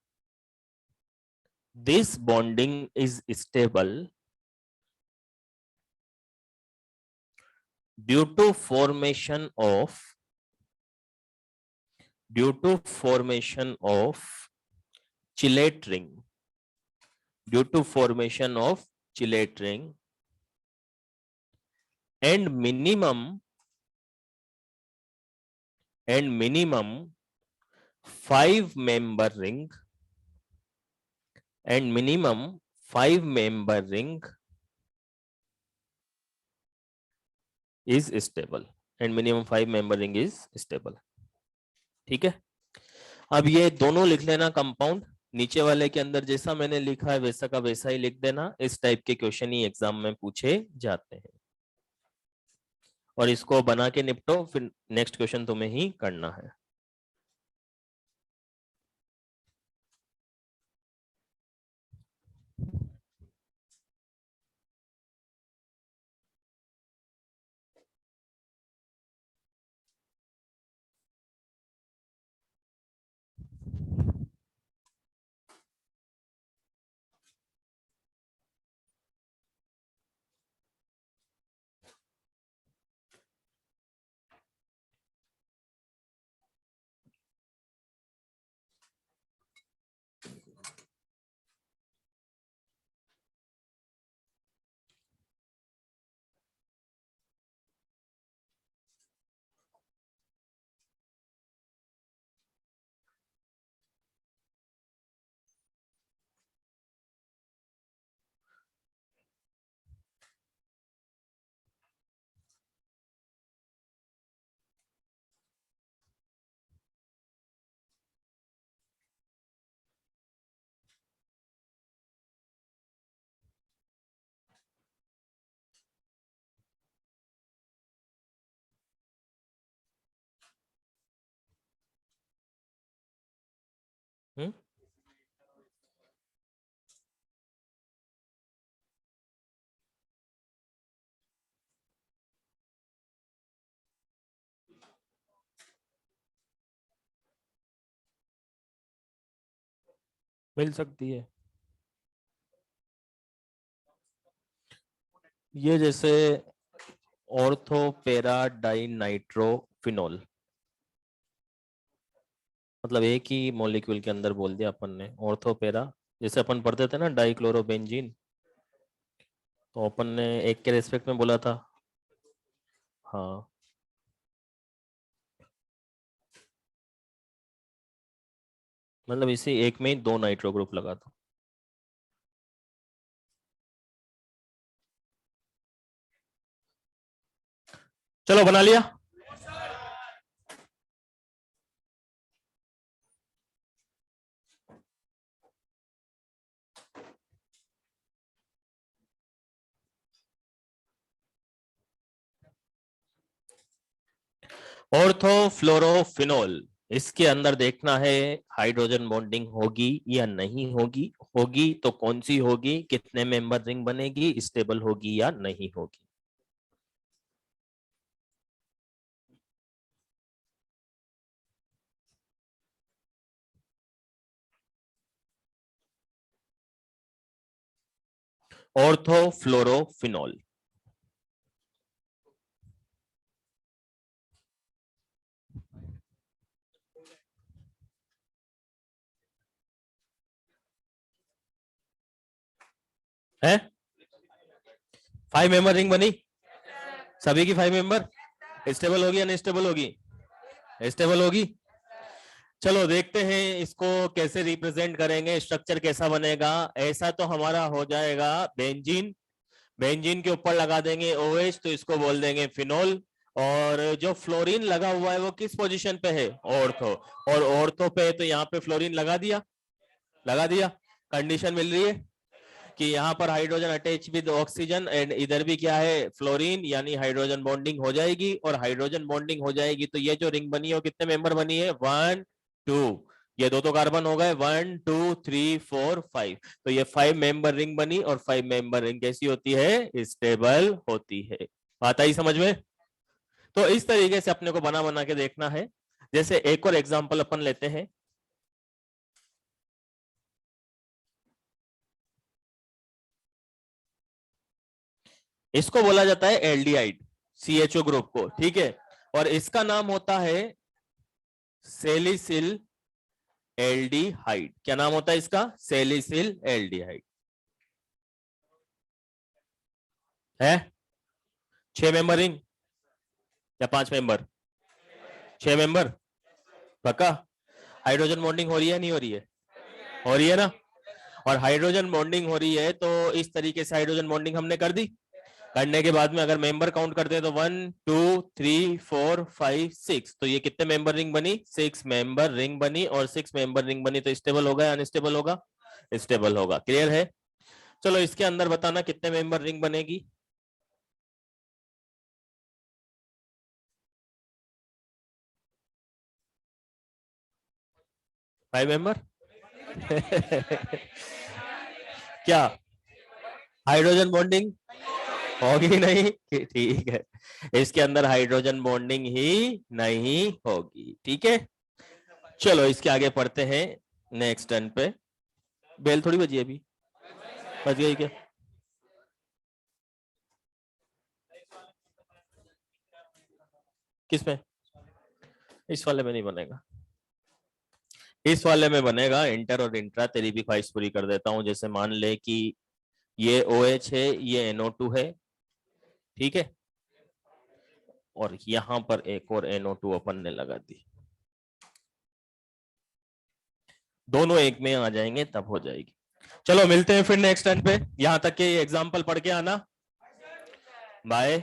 Speaker 1: this bonding is stable due to formation of chilate ring, due to formation of chilate ring and minimum 5 member ring, and minimum 5 member ring is stable, and minimum 5 member ring is stable, ठीक है। अब ये दोनों लिख लेना compound, नीचे वाले के अंदर जैसा मैंने लिखा है वैसा का वैसा ही लिख देना, इस टाइप के क्वेश्चन ही एग्जाम में पूछे जाते हैं, और इसको बना के निपटो, फिर नेक्स्ट क्वेश्चन तुम्हें ही करना है। हम्म, मिल सकती है। ये जैसे ऑर्थो पेरा डाई नाइट्रोफिनोल, मतलब एक ही मॉलिक्यूल के अंदर बोल दिया अपन ने ऑर्थो पेरा। जैसे अपन पढ़ते थे ना डाइक्लोरोबेंजीन, तो अपन ने एक के रेस्पेक्ट में बोला था। हाँ, मतलब इसी एक में ही दो नाइट्रो ग्रुप लगा था। चलो बना लिया। ऑर्थोफ्लोरोफिनोल, इसके अंदर देखना है हाइड्रोजन बॉन्डिंग होगी या नहीं होगी, होगी तो कौन सी होगी, कितने मेंबर रिंग बनेगी, स्टेबल होगी या नहीं होगी। ऑर्थोफ्लोरोफिनोल। है 5 मेंबर रिंग बनी, सभी की 5 मेंबर। स्टेबल होगी या नहीं स्टेबल होगी, स्टेबल होगी। चलो देखते हैं इसको कैसे रिप्रेजेंट करेंगे, स्ट्रक्चर कैसा बनेगा। ऐसा तो हमारा हो जाएगा बेंजीन, बेंजीन के ऊपर लगा देंगे OH, तो इसको बोल देंगे फिनोल। और जो फ्लोरीन लगा हुआ है वो किस पोजीशन पे है, ऑर्थो, और ऑर्थो पे है तो यहाँ पे फ्लोरीन लगा दिया, लगा दिया। कंडीशन मिल रही है कि यहाँ पर hydrogen attach with oxygen and इधर भी क्या है फ्लोरीन, यानी हाइड्रोजन बॉन्डिंग हो जाएगी। और हाइड्रोजन बॉन्डिंग हो जाएगी तो ये जो रिंग बनी है वो कितने मेंबर बनी है, 1 2, ये दो तो कार्बन हो गए, 1 2 3 4 5, तो ये 5 मेंबर रिंग बनी। और 5 मेंबर रिंग कैसी होती है, स्टेबल होती है। बात आई समझ में। तो इस तरीके से अपने को बना बना के देखना है। जैसे एक और एग्जांपल अपन लेते हैं, इसको बोला जाता है एल्डिहाइड, CHO ग्रुप को, ठीक है। और इसका नाम होता है सेलिसिल एल्डिहाइड। क्या नाम होता है इसका, सेलिसिल एल्डिहाइड। है 6 मेंबर रिंग या 5 मेंबर, 6 मेंबर पक्का। हाइड्रोजन बॉन्डिंग हो रही है नहीं हो रही है, हो रही है ना। और हाइड्रोजन बॉन्डिंग हो रही है तो इस तरीके से हाइड्रोजन बॉन्डिंग हमने कर दी। करने के बाद में अगर मेंबर काउंट करते हैं तो 1 2 3 4 5 6, तो ये कितने मेंबर रिंग बनी, 6 मेंबर रिंग बनी। और 6 मेंबर रिंग बनी तो स्टेबल होगा या अनस्टेबल होगा, स्टेबल होगा। क्लियर है। चलो इसके अंदर बताना कितने मेंबर रिंग बनेगी। 5 मेंबर क्या हाइड्रोजन बॉन्डिंग होगी नहीं, ठीक है, इसके अंदर हाइड्रोजन बॉन्डिंग ही नहीं होगी, ठीक है। चलो इसके आगे पढ़ते हैं नेक्स्ट टर्न पे। बेल थोड़ी बजी अभी, बज गई क्या। किस में, इस वाले में नहीं बनेगा, इस वाले में बनेगा इंटर और इंट्रा। तेरी भी ख्वाहिश पूरी कर देता हूं। जैसे मान ले कि ये OH है, ये NO2 है, ठीक है। और यहां पर एक और NO2 अपन ने लगा दी, दोनों एक में आ जाएंगे तब हो जाएगी। चलो मिलते हैं फिर नेक्स्ट टर्न पे। यहां तक के एग्जाम्पल पढ़ के आना। बाय।